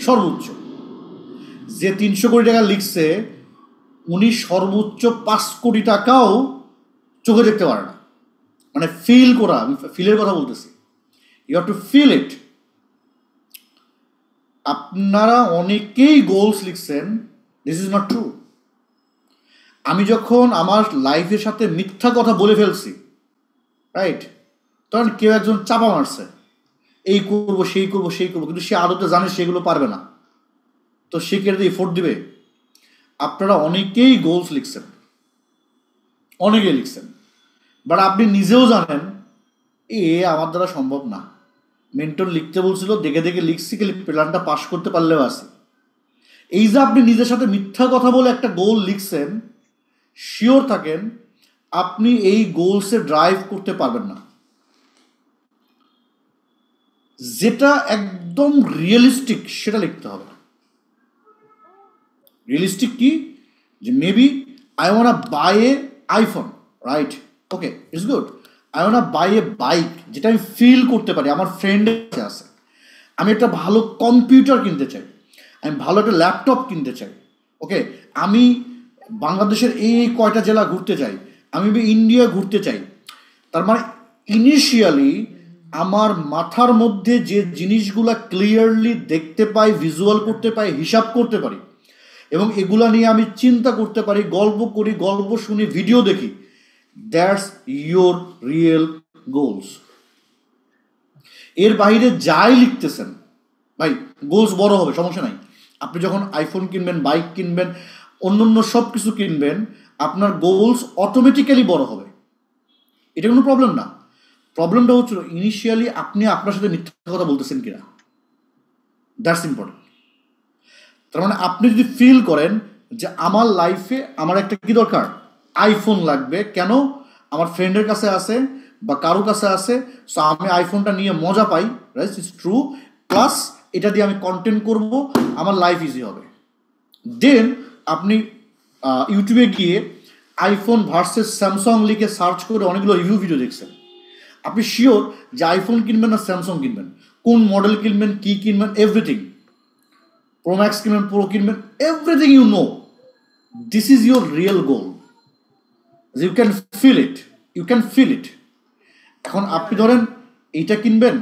সর্বোচ্চ যে 300 কোটি টাকা লিখছে উনি সর্বোচ্চ 5 কোটি টাকাও চোখে দেখতে পারে না। মানে ফিল করা, আমি ফিলের কথা বলতেছি, you have to feel it. আপনারা অনেকেই গোলস লিখছেন, দিস ইজ নট ট্রু। আমি যখন আমার লাইফের সাথে মিথ্যা কথা বলে ফেলছি, রাইট, তখন কেউ একজন চাপা মারছে, এই করবো সেই করবো সেই করবো, কিন্তু সে আদতে জানে সেগুলো পারবে না, তো সে কেটে এফোর্ট দিবে। আপনারা অনেকেই গোলস লিখছেন, অনেকেই লিখছেন, বাট আপনি নিজেও জানেন আমার দ্বারা সম্ভব না। মেন্টর লিখতে বলছিল, দেখে দেখে লিখছি, খালি প্ল্যানটা পাস করতে পারলেও আছে। এই যে আপনি নিজের সাথে মিথ্যা কথা বলে একটা গোল লিখছেন, শিওর থাকেন আপনি এই গোলসে ড্রাইভ করতে পারবেন না। যেটা একদম রিয়েলিস্টিক সেটা লিখতে হবে। রিয়েলিস্টিক কি? যে maybe I want buy a iPhone, right, okay, it's good. I want buy a bike, যেটা আমি ফিল করতে পারি, আমার ফ্রেন্ডের কাছে আছে। আমি একটা ভালো কম্পিউটার কিনতে চাই, আমি ভালো একটা ল্যাপটপ কিনতে চাই, ওকে, আমি বাংলাদেশের এই কয়টা জেলা ঘুরতে চাই, আমি ইন্ডিয়া ঘুরতে চাই। তার মানে ইনিশিয়ালি আমার মাথার মধ্যে যে জিনিসগুলা ক্লিয়ারলি দেখতে পাই, ভিজুয়াল করতে পাই, হিসাব করতে পারি, এবং এগুলা নিয়ে আমি চিন্তা করতে পারি, গল্প করি, গল্প শুনি, ভিডিও দেখি, দ্যাটস ইয়োর রিয়েল গোলস। এর বাইরে যাই লিখতেছেন ভাই, গোলস বড় হবে, সমস্যা নাই। আপনি যখন আইফোন কিনবেন, বাইক কিনবেন, অন্য সব কিছু কিনবেন, আপনার গোলস অটোমেটিক্যালি বড় হবে, এটা কোনো প্রবলেম না। প্রবলেমটা হচ্ছিল ইনিশিয়ালি আপনি আপনার সাথে মিথ্যা কথা বলতেছেন কিনা, দ্যাটস ইম্পর্টেন্ট। তার মানে আপনি যদি ফিল করেন যে আমার লাইফে আমার একটা কি দরকার, আইফোন লাগবে, কেন, আমার ফ্রেন্ডের কাছে আছে বা কারো কাছে আছে, সো আমি আইফোনটা নিয়ে মজা পাই, রাইট, ইটস ট্রু, প্লাস এটা দিয়ে আমি কন্টেন্ট করব, আমার লাইফ ইজি হবে। দেন আপনি ইউটিউবে গিয়ে আইফোন ভার্সেস স্যামসাং লিখে সার্চ করে অনেকগুলো রিভিউ ভিডিও দেখছেন, আপনি শিওর যে আইফোন কিনবেন না স্যামসাং কিনবেন, কোন মডেল কিনবেন, কি কিনবেন, এভরিথিং, প্রো ম্যাক্স কিনবেন, প্রো কিনবেন, everything you know. This is your real goal, you can feel it, you can feel it. এখন আপনি ধরেন এইটা কিনবেন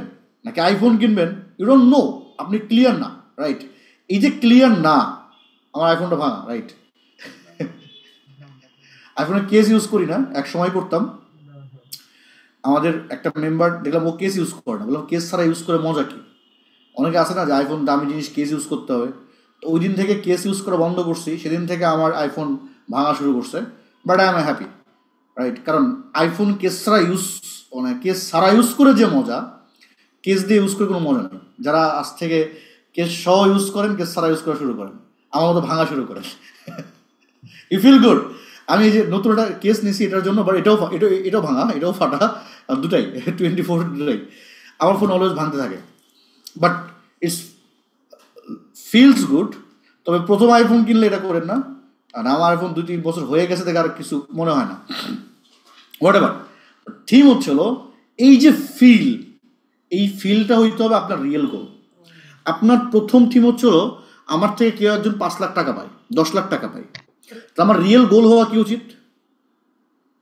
নাকি আইফোন কিনবেন, ইউ ডোন্ট নো, আপনি ক্লিয়ার না, রাইট। এই যে ক্লিয়ার না, আমার আইফোনটা ভাঙা, রাইট, আইফোনের কেস ইউজ করি না, এক সময় করতাম। আমাদের একটা মেম্বার দেখলাম ও কেস ইউজ করে না, বললাম কেস ছাড়া ইউজ করে মজা কি? অনেকে আছে না যে আইফোন দামি জিনিস কেস ইউজ করতে হবে, তো ওই দিন থেকে কেস ইউজ করা বন্ধ করছি, সেদিন থেকে আমার আইফোন ভাঙা শুরু করছে, but I am happy, right. কারণ আইফোন কেস ছাড়া ইউজ করে যে মজা, কেস দিয়ে ইউজ করে কোনো মজা নেই। যারা আজ থেকে কেস সহ ইউজ করেন, কেস ছাড়া ইউজ করা শুরু করেন, আমার মতো ভাঙা শুরু করেন, ইউ ফিল গুড। আমি এই যে নতুন একটা কেস নিয়েছি এটার জন্য, বাট এটাও ভাঙা, এটাও ফাটা, দুটাই 24 দুটাই, আমার ফোন অলওয়েজ ভাঙতে থাকে, বাট ইটস ফিলস গুড। তবে প্রথম আইফোন কিনলে এটা করেন না, আর আমার আইফোন 2-3 বছর হয়ে গেছে দেখে আর কিছু মনে হয় না, হোয়াট এভার। থিম হচ্ছিল এই যে ফিল, এই ফিলটা হইতে হবে আপনার রিয়েল গোল। আপনার প্রথম থিম হচ্ছিল আমার থেকে কেউ একজন 5 লাখ টাকা পায়, 10 লাখ টাকা পায়, তো আমার রিয়েল গোল হওয়া কি উচিত,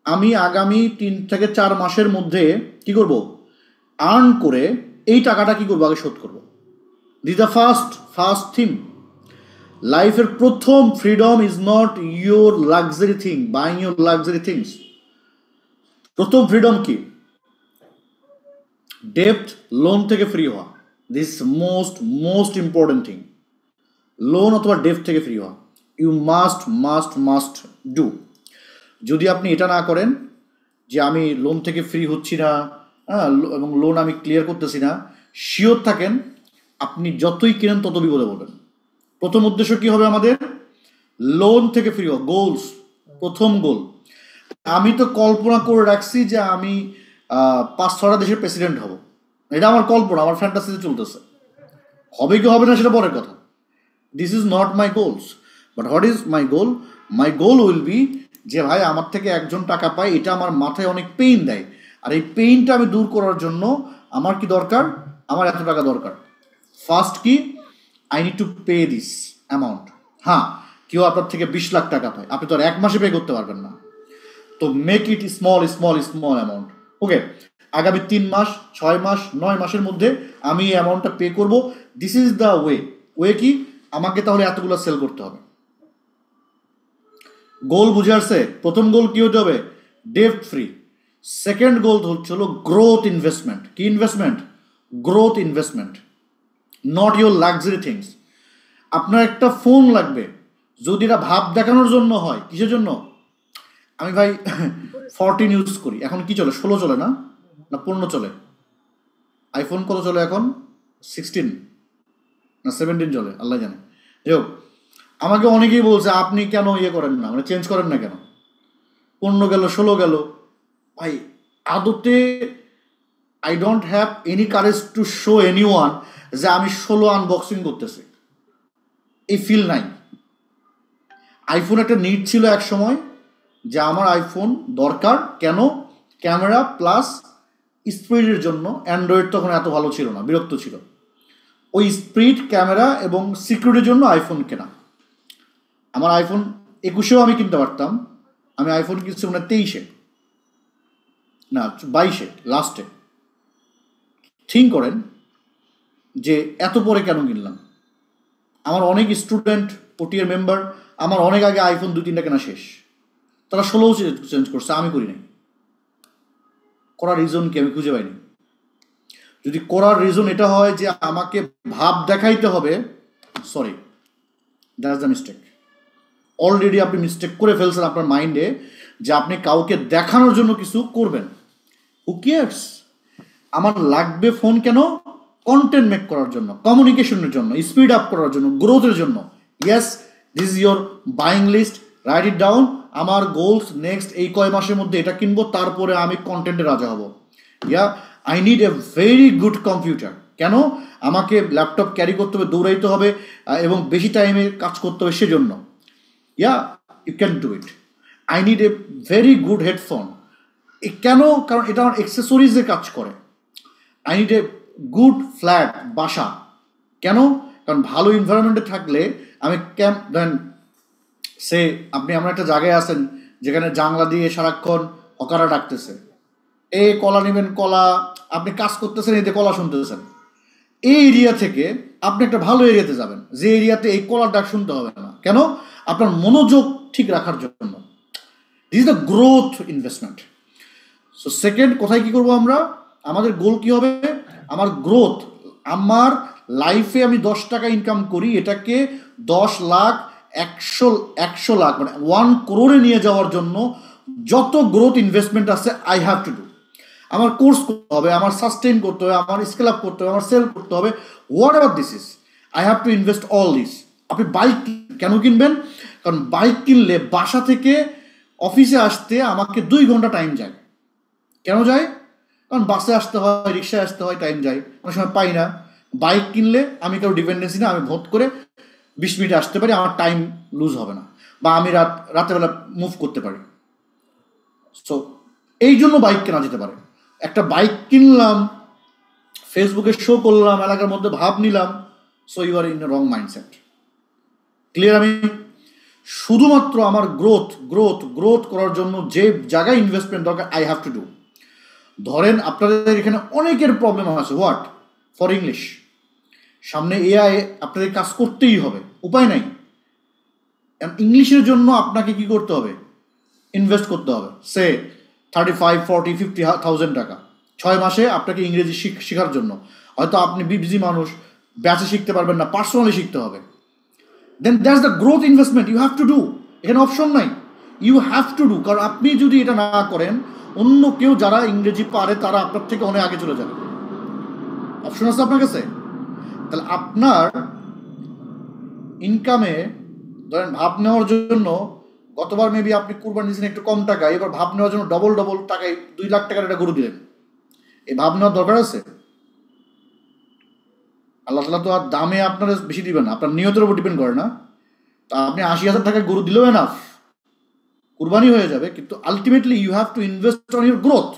আমি আগামী 3 থেকে 4 মাসের মধ্যে কি করব, আর্ন করে এই টাকাটা কি করবো, আগে শোধ করবো। This the first theme. লাইফের প্রথম freedom is not your luxury thing, buying your luxury things. প্রথম ফ্রিডম কি? ডেপ্ট, লোন থেকে ফ্রি হওয়া, this most important thing. Loan অথবা ডেপ্ট থেকে ফ্রি হওয়া, ইউ মাস্ট ডু। যদি আপনি এটা না করেন যে আমি লোন থেকে ফ্রি হচ্ছি না, হ্যাঁ, এবং লোন আমি ক্লিয়ার করতেছি না, শিওর থাকেন আপনি যতই কেনেন তত বিপদে পড়বেন। প্রথম উদ্দেশ্য কি হবে আমাদের? লোন থেকে ফ্রি হওয়া, গোলস। প্রথম গোল, আমি তো কল্পনা করে রাখছি যে আমি 5-6টা দেশের প্রেসিডেন্ট হব, এটা আমার কল্পনা, আমার ফ্যান্টাসিতে চলতেছে। হবে কি হবে না সেটা পরের কথা। This is not my goals, but what is my goal? My goal will be যে ভাই আমার থেকে একজন টাকা পায়, এটা আমার মাথায় অনেক পেইন দেয়, আর এই পেইনটা আমি দূর করার জন্য আমার কি দরকার? আমার এত টাকা দরকার। ফার্স্ট কি, I need to pay this amount. হ্যাঁ, কেউ আপনার থেকে 20 লাখ টাকা পায়, আপনি তো আর 1 মাসে পে করতে পারবেন না। তো make it small small small amount. Okay, আগামী 3 মাস, 6 মাস, 9 মাসের মধ্যে আমি এই অ্যামাউন্টটা পে করব। দিস ইজ দ্য ওয়ে কি? আমাকে তাহলে এতগুলো সেল করতে হবে। গোল বুঝে আসছে? প্রথম গোল কি হতে হবে? ডেপ্ট ফ্রি। সেকেন্ড গোল হচ্ছে হলো গ্রোথ ইনভেস্টমেন্ট। কি investment? Growth investment, not your luxury things. আপনার একটা ফোন লাগবে, যদি এটা ভাব দেখানোর জন্য হয়। কিসের জন্য? আমি ভাই 14 ইউজ করি, এখন কি চলে? 16 চলে না 15 চলে? আইফোন কত চলে এখন? 16 না 17 চলে, আল্লাহ জানে। যাই হোক, আমাকে অনেকেই বলছে আপনি কেন করেন না, মানে চেঞ্জ করেন না কেন? 15 গেল, 16 গেল। ভাই আদতে I don't have any courage to show any one যে আমি 16 আনবক্সিং করতেছি, এই ফিল নাই। আইফোন একটা নিড ছিল এক সময় যে আমার আইফোন দরকার, কেন? ক্যামেরা প্লাস স্পিডের জন্য। অ্যান্ড্রয়েড তখন এত ভালো ছিল না, বিরক্ত ছিল। ওই স্পিড, ক্যামেরা এবং সিকিউরিটির জন্য আইফোন কেনা। আমার আইফোন 21-এও আমি কিনতে পারতাম, আমি আইফোন কিনছি মানে 23-এ না 22-এ লাস্টে। থিঙ্ক করেন যে এত পরে কেন কিনলাম। আমার অনেক স্টুডেন্ট, ওটিএর মেম্বার, আমার অনেক আগে আইফোন 2-3টা কেনা শেষ, তারা 16 চেঞ্জ করছে, আমি করি নাই। করার রিজন কি আমি খুঁজে পাইনি। যদি করার রিজন এটা হয় যে আমাকে ভাব দেখাইতে হবে, sorry, that is the mistake. Already আপনি মিস্টেক করে ফেলছেন আপনার মাইন্ডে যে আপনি কাউকে দেখানোর জন্য কিছু করবেন। Who cares? আমার লাগবে ফোন কেন? কন্টেন্ট মেক করার জন্য, কমিউনিকেশনের জন্য, স্পিড আপ করার জন্য, গ্রোথের জন্য। Yes, this is your buying list, write it down. আমার গোলস নেক্সট এই কয় মাসের মধ্যে এটা কিনবো, তারপরে আমি কন্টেন্টে রাজা হব। Yeah, I need a very good computer. কেন? আমাকে ল্যাপটপ ক্যারি করতে হবে, দৌড়াইতে হবে এবং বেশি টাইমে কাজ করতে হবে, সেজন্য। Yeah, you can do it. I need a very good headphone. কেন? কারণ এটা আমার অ্যাক্সেসরিজে কাজ করে। I need a good flat, বাসা। কেন? কারণ ভালো এনভায়রনমেন্টে থাকলে আমি দেন সে আপনি এমন একটা জায়গায় আছেন যেখানে জানলা দিয়ে সারাক্ষণ হকারা ডাকতেছে, এ কলা নেবেন, কলা। আপনি কাজ করতেছেন, এতে কলা শুনতেছেন। এই এরিয়া থেকে আপনি একটা ভালো এরিয়াতে যাবেন, যে এরিয়াতে এই কলার ডাক শুনতে হবে না। কেন? আপনার মনোযোগ ঠিক রাখার জন্য। This is the growth investment. So second, কোথায় কি করবো আমরা? আমাদের গোল কি হবে? আমার গ্রোথ। আমার লাইফে আমি 10 টাকা ইনকাম করি, এটাকে 10 লাখ, 100 লাখ মানে 1 crore নিয়ে যাওয়ার জন্য যত গ্রোথ ইনভেস্টমেন্ট আছে আই হ্যাভ টু ডু। আমার কোর্স করতে হবে, আমার সাস্টেইন করতে হবে, আমার স্কেল আপ করতে হবে, আমার সেল করতে হবে, what ever this is, I have to invest all this. আপনি বাইক কেন কিনবেন? কারণ বাইক কিনলে বাসা থেকে অফিসে আসতে আমাকে 2 ঘন্টা টাইম যায়। কেন যায়? কারণ বাসে আসতে হয়, রিক্সায় আসতে হয়, টাইম যায়, অনেক সময় পাই না। বাইক কিনলে আমি কারো ডিপেন্ডেন্সি না, আমি ভোট করে 20 মিনিটে আসতে পারি, আমার টাইম লুজ হবে না, বা আমি রাতেরবেলা মুভ করতে পারি। সো এই জন্য বাইক কেনা যেতে পারে। একটা বাইক কিনলাম, ফেসবুকে শো করলাম, এলাকার মধ্যে ভাব নিলাম, so you are in wrong mindset. Clear? আমি শুধুমাত্র আমার গ্রোথ গ্রোথ গ্রোথ করার জন্য যে জায়গায় ইনভেস্টমেন্ট দরকার আই হ্যাভ টু ডু। ধরেন আপনাদের এখানে অনেকের প্রবলেম আছে, হোয়াট? For English. সামনে এআই, আপনাদের কাজ করতেই হবে, উপায় নাই। ইংলিশের জন্য আপনাকে কি করতে হবে? ইনভেস্ট করতে হবে, সে 35, 40, 50,000 টাকা 6 মাসে আপনাকে ইংরেজি শেখার জন্য। হয়তো আপনি বিজি মানুষ, ব্যাচে শিখতে পারবেন না, পার্সোনালি শিখতে হবে। Then that's the growth investment you have to do. এখানে অপশন নাই, ইউ হ্যাভ টু ডু। কারণ আপনি যদি এটা না করেন, অন্য কেউ যারা ইংরেজি পারে তারা আপনার থেকে অনেক আগে চলে যাবে। অপশন আছে আপনার কাছে। তাহলে আপনার ইনকামে ধরেন ভাব নেওয়ার জন্য গতবার মেবি আপনি কুরবানি দিয়েছেন একটু কম টাকা, এবার ভাব নেওয়ার জন্য ডবল ডবল টাকায় 2 লাখ টাকার একটা গরু দিলেন, এই ভাব নেওয়ার দরকার আছে? আল্লাহ তালা তো আর দামে আপনার বেশি দিবেন না, আপনার নিয়তের উপর ডিপেন্ড করে না। তা আপনি 80,000 টাকায় গরু দিলেও এনাফ, কুরবানি হয়ে যাবে, কিন্তু ultimately you have to invest on your growth.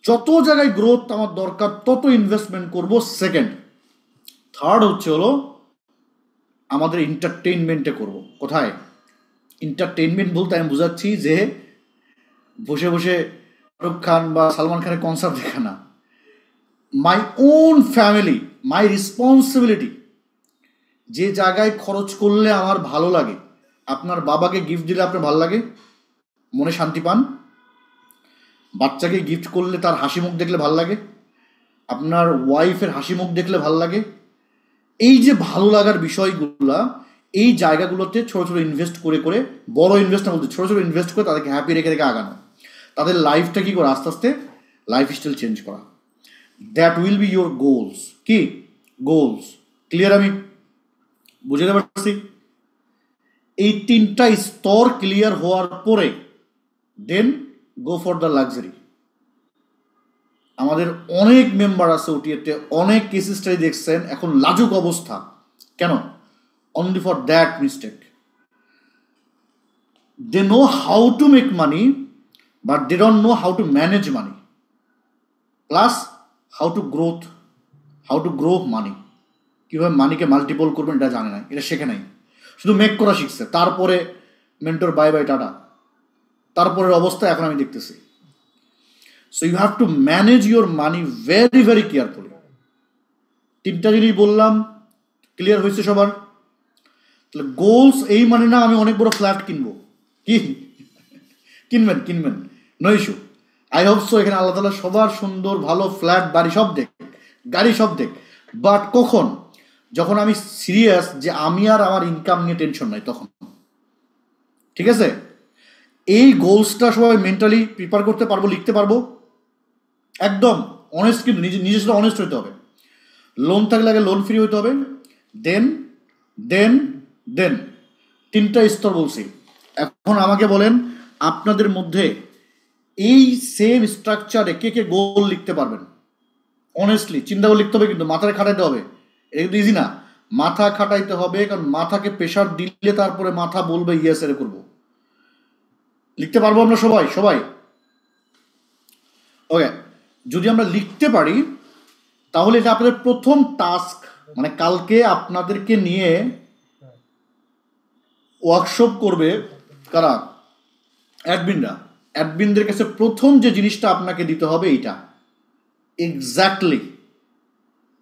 যত জায়গায় গ্রোথ আমার দরকার তত ইনভেস্টমেন্ট করব। সেকেন্ড, থার্ড হচ্ছে হলো আমাদের এন্টারটেইনমেন্টে করব। কোথায় এন্টারটেইনমেন্ট বলতে আমি বোঝাচ্ছি যে বসে বসে শাহরুখ খান বা সালমান খানের কনসার্ট দেখা না। My own family, my responsibility, যে জায়গায় খরচ করলে আমার ভালো লাগে। আপনার বাবাকে গিফট দিলে আপনার ভালো লাগে, মনে শান্তি পান। বাচ্চাকে গিফট করলে তার হাসি মুখ দেখলে ভালো লাগে, আপনার ওয়াইফের হাসি মুখ দেখলে ভালো লাগে। এই যে ভালো লাগার বিষয়গুলা, এই জায়গাগুলোতে ছোটো ছোটো ইনভেস্ট করে করে, বড় ইনভেস্ট না বলতে ছোটো ছোটো ইনভেস্ট করে তাদেরকে হ্যাপি রেখে রেখে আগানো, তাদের লাইফটা কী করে আস্তে আস্তে লাইফ স্টাইল চেঞ্জ করা। That will be your goals. কি গোলস? ক্লিয়ার? আমি বুঝতে পারছি? এই 3টা স্তর ক্লিয়ার হওয়ার পরে দেন গো ফর দ্য লাক্সারি। আমাদের অনেক মেম্বার আছে ওটিএতে, অনেক কেস স্টাডি দেখছেন, এখন লাজুক অবস্থা কেন? Only for that mistake. They know how to make money, but they don't know how to manage money, plus how to grow money. কীভাবে মানিকে মাল্টিপল করবেন এটা জানে না, এটা শেখে নাই, শুধু মেক করা শিখছে। তারপরে মেন্টর বাই বাই টাটা, তারপরের অবস্থা এখন আমি দেখতেছি। So you have to manage your money very very carefully. 3টা জিনিস বললাম, ক্লিয়ার হয়েছে সবার? তাহলে গোলস এই মানে না আমি অনেক বড় ফ্ল্যাট কিনবো। কি কিনবেন, no issue. I hope so এখানে আল্লাহ তাআলা সবার সুন্দর ভালো ফ্ল্যাট, বাড়ি সব দেখ, গাড়ি সব দেখ। বাট কখন? যখন আমি সিরিয়াস যে আমি আর আমার ইনকাম নিয়ে টেনশন নাই, তখন। ঠিক আছে? এই গোলসটা সবাই মেন্টালি প্রিপেয়ার করতে পারবো, লিখতে পারবো, একদম অনেস্ট, কিন্তু নিজের সাথে অনেস্ট হতে হবে। লোন থাকলে আগে লোন ফ্রি হতে হবে, দেন দেন দেন 3টা স্তর বলছি। এখন আমাকে বলেন আপনাদের মধ্যে এই সেম স্ট্রাকচারে কে কে গোল লিখতে পারবেন? অনেস্টলি চিন্তা করে লিখতে হবে, কিন্তু মাথায় খাটাইতে হবে। এটা কিন্তু ইজি না, মাথা খাটাইতে হবে, কারণ মাথাকে প্রেশার দিলে তারপরে মাথা বলবে ইয়েস এর করবো। লিখতে পারবো আমরা সবাই? ওকে, যদি আমরা লিখতে পারি তাহলে এটা আপনাদের প্রথম টাস্ক। মানে কালকে আপনাদেরকে নিয়ে ওয়ার্কশপ করবে কারা? অ্যাডমিনদের কাছে প্রথম যে জিনিসটা আপনাকে দিতে হবে এইটা এক্স্যাক্টলি,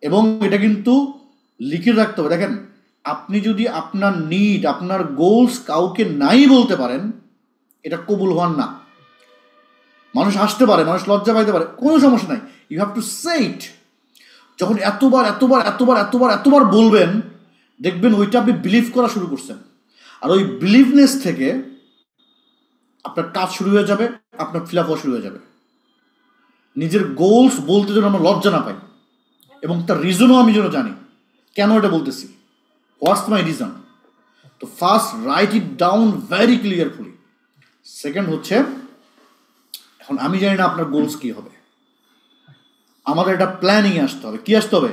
এবং এটা কিন্তু লিখে রাখতে হবে। দেখেন, আপনি যদি আপনার নিড, আপনার গোলস কাউকে নাই বলতে পারেন, এটা কবুল হওয়ার না। মানুষ হাসতে পারে, মানুষ লজ্জা পাইতে পারে, কোনো সমস্যা নাই, ইউ হ্যাভ টু সে ইট। যখন এতবার বলবেন, দেখবেন ওইটা আপনি বিলিভ করা শুরু করছেন, আর ওই বিলিভনেস থেকে আপনার কাজ শুরু হয়ে যাবে, আপনার ফিল আপ হওয়া শুরু হয়ে যাবে। নিজের গোলস বলতে যেন আমরা লজ্জা না পাই, এবং তার রিজনও আমি যেন জানি কেন এটা বলতেছি, হোয়াটস মাই রিজন। তো first write it down very clearfully. Second হচ্ছে, এখন আমি জানি না আপনার গোলস কি হবে, আমাদের এটা প্ল্যানিংয়ে আসতে হবে। কি আসতে হবে?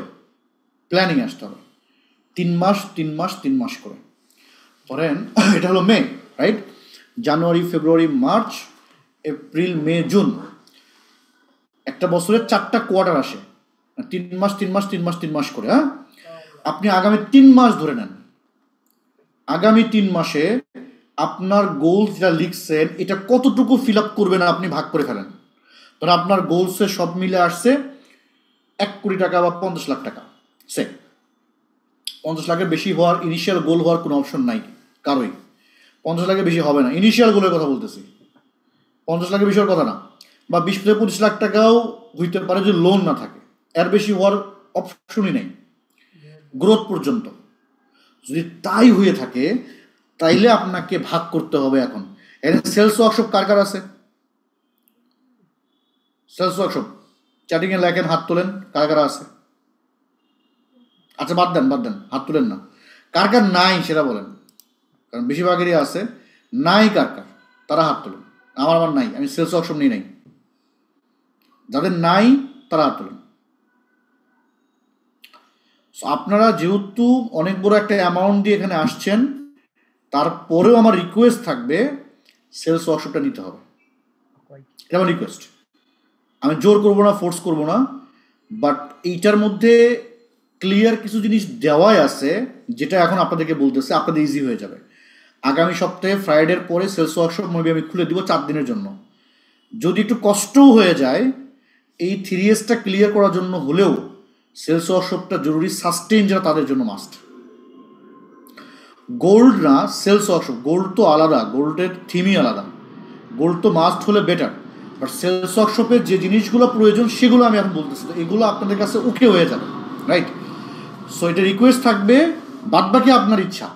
প্ল্যানিংয়ে আসতে হবে। 3 মাস করে ধরেন, এটা হলো মে, রাইট? জানুয়ারি, ফেব্রুয়ারি, মার্চ, এপ্রিল, মে, জুন। একটা বছরের 4টা কোয়ার্টার আসে, 3 মাস করে। হ্যাঁ, আপনি আগামী 3 মাস ধরে নেন। আগামী 3 মাসে আপনার গোলস যেটা লিখছেন এটা কতটুকু ফিল আপ করবেন আপনি ভাগ করে ফেলেন। ধর আপনার গোলসে সব মিলে আসছে 1 কোটি টাকা বা 50 লাখ টাকা। সে 50 লাখের বেশি হওয়ার, ইনিশিয়াল গোল হওয়ার কোনো অপশন নাই কারোই। 50 লাখের বেশি হবে না, ইনিশিয়াল গোলের কথা বলতেছি, 50 লাখের বেশি হওয়ার কথা না। বা 20 থেকে 25 লাখ টাকাও হইতে পারে যদি লোন না থাকে, এর বেশি হওয়ার অপশনই নেই গ্রোথ পর্যন্ত। যদি তাই হয়ে থাকে তাইলে আপনাকে ভাগ করতে হবে। এখন সেলস ওয়ার্কশপ কার কার আছে? সেলস ওয়ার্কশপ চ্যাটিংয়ে লেখেন, হাত তোলেন, কার কার আছে? আচ্ছা বাদ দেন, হাত তুলেন না। কার কার নাই সেটা বলেন, কারণ বেশিরভাগেরই আছে। নাই কার কার, তারা হাত তুলেন। আমার নাই, আমি সেলস ওয়ার্কশপ নিই নাই। যাদের নাই তারা হাত তুলেন। আপনারা যেহেতু অনেক বড় একটা অ্যামাউন্ট দিয়ে এখানে আসছেন, তারপরেও আমার রিকোয়েস্ট থাকবে সেলস ওয়ার্কশপটা নিতে হবে। এটা আমার রিকোয়েস্ট। আমি জোর করবো না, ফোর্স করবো না, বাট এইটার মধ্যে ক্লিয়ার কিছু জিনিস দেওয়াই আছে, যেটা এখন আপনাদেরকে বলতেছে, আপনাদের ইজি হয়ে যাবে। আগামী সপ্তাহে ফ্রাইডের পরে সেলস ওয়ার্কশপ মেবি আমি খুলে দিব 4 দিনের জন্য। যদি একটু কষ্টও হয়ে যায়, এই 3Sটা ক্লিয়ার করার জন্য হলেও সেলস ওয়ার্কশপটা জরুরি, সাস্টেইন যারা তাদের জন্য মাস্ট। গোল্ড না, সেলস ওয়ার্কশপ। গোল্ড তো আলাদা, গোল্ডের থিমই আলাদা। গোল্ড তো মাস্ট হলে বেটার, বাট সেলস ওয়ার্কশপের যে জিনিসগুলো প্রয়োজন সেগুলো আমি এখন বলতেছি, তো এগুলো আপনাদের কাছে ওকে হয়ে যাবে, রাইট? সো এটা রিকোয়েস্ট থাকবে, বাদ বাকি আপনার ইচ্ছা।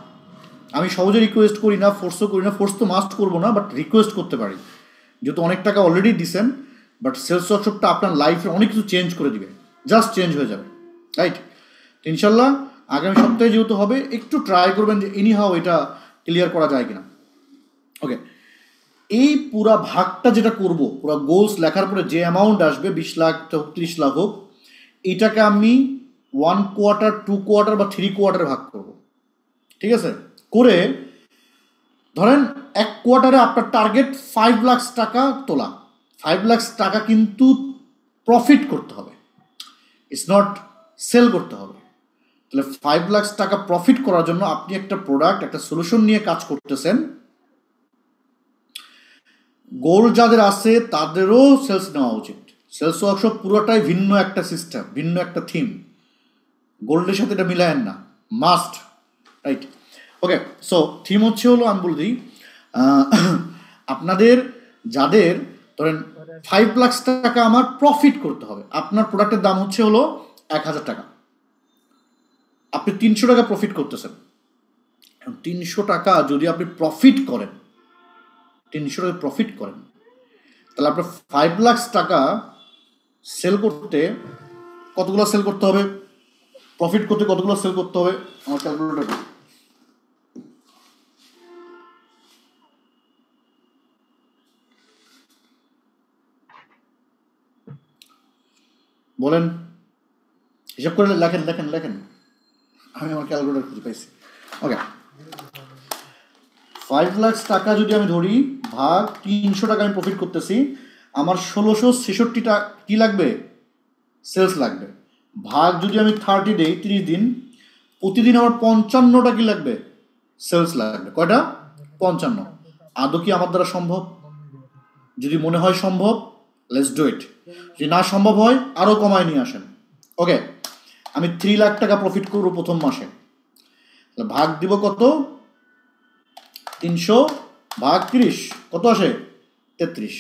আমি সহজে রিকোয়েস্ট করি না, ফোর্সও করি না। ফোর্স তো মাস্ট করবো না, বাট রিকোয়েস্ট করতে পারি, যেহেতু অনেক টাকা অলরেডি দিছেন। বাট সেলস ওয়ার্কশপটা আপনার লাইফে অনেক কিছু চেঞ্জ করে দিবে, জাস্ট চেঞ্জ হয়ে যাবে, রাইট? ইনশাল্লাহ আগামী সপ্তাহে যেহেতু হবে, একটু ট্রাই করবেন যে এনিহাও এটা ক্লিয়ার করা যায় কিনা। ওকে, এই পুরা ভাগটা যেটা করব, পুরা গোলস লেখার পরে যে অ্যামাউন্ট আসবে, 20 লাখ 30 লাখ হোক, এটাকে আমি 1 কোয়ার্টার, 2 কোয়ার্টার বা 3 কোয়ার্টারে ভাগ করব। ঠিক আছে? করে ধরেন 1 কোয়ার্টারে আপনার টার্গেট 5 লাখ টাকা তোলা। 5 লাখ টাকা কিন্তু প্রফিট করতে হবে, ইটস নট সেল করতে হবে। তাহলে 5 লাখ টাকা প্রফিট করার জন্য আপনি একটা প্রোডাক্ট, একটা সলিউশন নিয়ে কাজ করতেছেন। গোল্ড যাদের আছে তাদেরও সেলস নেওয়া উচিত। সেলস ওয়ার্কশপ পুরোটাই ভিন্ন একটা সিস্টেম, ভিন্ন একটা থিম। গোল্ডের সাথে এটা মিলায়েন না, মাস্ট, রাইট? ওকে, সো থিম হচ্ছে হলো, আমি বলে দিই, আপনাদের যাদের ধরেন 5 লাখ টাকা আমার প্রফিট করতে হবে, আপনার প্রোডাক্টের দাম হচ্ছে হলো 1000 টাকা, আপনি 300 টাকা প্রফিট করতেছেন। 300 টাকা যদি আপনি প্রফিট করেন, 300 টাকা প্রফিট করেন, তাহলে আপনার 5 লাখ টাকা সেল করতে কতগুলো সেল করতে হবে, প্রফিট করতে কতগুলো সেল করতে হবে? আমার ক্যালকুলেটর বলেন, হিসাব করে লেখেন লেখেন লেখেন। আমি আমার ক্যালকুলেটর খুঁজে পাইছি। ওকে, 5 লাখ টাকা যদি আমি ধরি, ভাগ 300 টাকা আমি প্রফিট করতেছি, আমার 1666 টাকা কি লাগবে? সেলস লাগবে। ভাগ যদি আমি 30 দেই, 30 দিন, প্রতিদিন আমার 55টা কি লাগবে? সেলস লাগবে। কয়টা? 55। আদৌ কি আমার দ্বারা সম্ভব? যদি মনে হয় সম্ভব, লেটস ডু ইট। যদি না সম্ভব হয়, আরও কমায় নিয়ে আসেন। ওকে, আমি 3 লাখ টাকা প্রফিট করবো প্রথম মাসে, ভাগ দিব কত? 300 ভাগ 30, কত আসে? 33।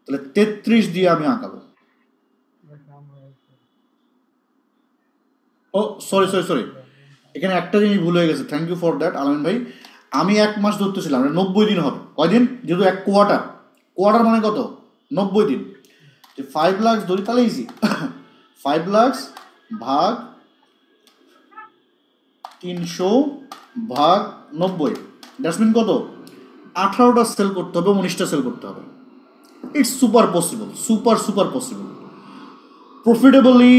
তাহলে 33 দিয়ে আমি আঁকাবো। ও সরি সরি সরি, এখানে একটা জিনিস ভুল হয়ে গেছে। থ্যাংক ইউ ফর দ্যাট আলামিন ভাই। আমি 1 মাস ধরতেছিলাম, 90 দিন হবে। কয়দিন? যেহেতু 1 কোয়ার্টার, কোয়ার্টার মানে কত? 90 দিন। 5 লাখ ধরি, তাহলে ইজি। 5 লাখ ভাগ 300 ভাগ 90, দ্যাটস মিন কত? 18টা সেল করতে হবে, 19টা সেল করতে হবে। It's super possible, super super possible. Profitably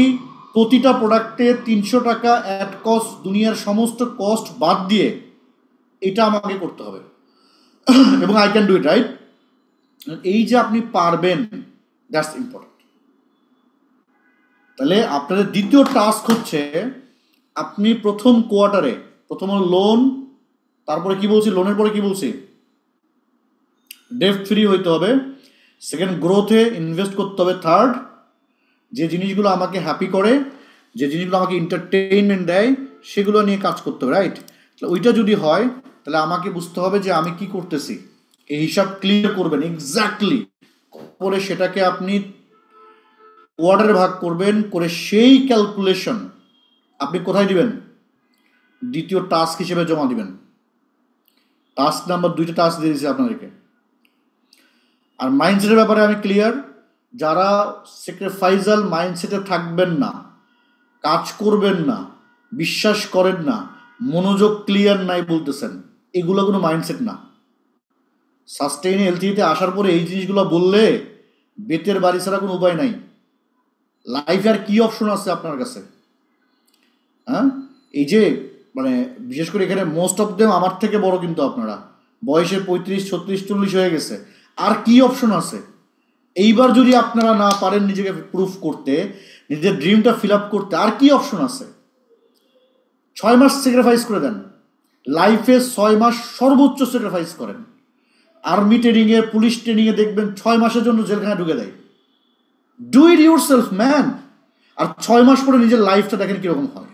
প্রতিটা প্রোডাক্টে 300 টাকা অ্যাড কস্ট, দুনিয়ার সমস্ত কস্ট বাদ দিয়ে এটা আমাকে করতে হবে, এবং I can do it, right? এই যে আপনি পারবেন, দ্যাটস ইম্পর্টেন্ট। তাহলে আপনাদের দ্বিতীয় টাস্ক হচ্ছে, আপনি প্রথম কোয়ার্টারে, প্রথম লোন, তারপরে কি বলছি, লোনের পরে কি বলছি, ডেট ফ্রি হইতে হবে। সেকেন্ড, গ্রোথে ইনভেস্ট করতে হবে। থার্ড, যে জিনিসগুলো আমাকে হ্যাপি করে, যে জিনিসগুলো আমাকে এন্টারটেইনমেন্ট দেয়, সেগুলো নিয়ে কাজ করতে হবে, রাইট? তাহলে ওইটা যদি হয়, তাহলে আমাকে বুঝতে হবে যে আমি কি করতেছি। এই হিসাব ক্লিয়ার করবেন এক্স্যাক্টলি, করে সেটাকে আপনি কোয়ার্টারে ভাগ করবেন, করে সেই ক্যালকুলেশন আপনি কোথায় দিবেন? দ্বিতীয় টাস্ক হিসেবে জমা দিবেন। টাস্ক নাম্বার 2টা টাস্ক দিয়ে দিয়েছি আপনাদেরকে। আর মাইন্ডসেটের ব্যাপারে আমি ক্লিয়ার। যারা স্যাক্রিফাইসাল মাইন্ডসেটে থাকবেন না, কাজ করবেন না, বিশ্বাস করেন না, মনোযোগ ক্লিয়ার নাই বলতেছেন, এগুলো কোনো মাইন্ডসেট না। সাস্টেইন হেলথিতে আসার পরে এই জিনিসগুলো বললে বেতের বাড়ি ছাড়া কোনো উপায় নাই। লাইফে আর কি অপশন আছে আপনার কাছে? হ্যাঁ, এই যে মানে বিশেষ করে এখানে মোস্ট অফ দেম আমার থেকে বড়, কিন্তু আপনারা বয়সে 35, 36, 40 হয়ে গেছে। আর কি অপশন আছে? এইবার যদি আপনারা না পারেন নিজেকে প্রুফ করতে, নিজের ড্রিমটা ফিল আপ করতে, আর কি অপশন আছে? 6 মাস স্যাক্রিফাইস করে দেন লাইফে, 6 মাস সর্বোচ্চ স্যাক্রিফাইস করেন। আর্মি ট্রেনিংয়ে, পুলিশ ট্রেনিংয়ে দেখবেন 6 মাসের জন্য জেলখানায় ঢুকে দেয়। Do it yourself man. আর 6 মাস পরে নিজের লাইফটা দেখেন কিরকম হয়।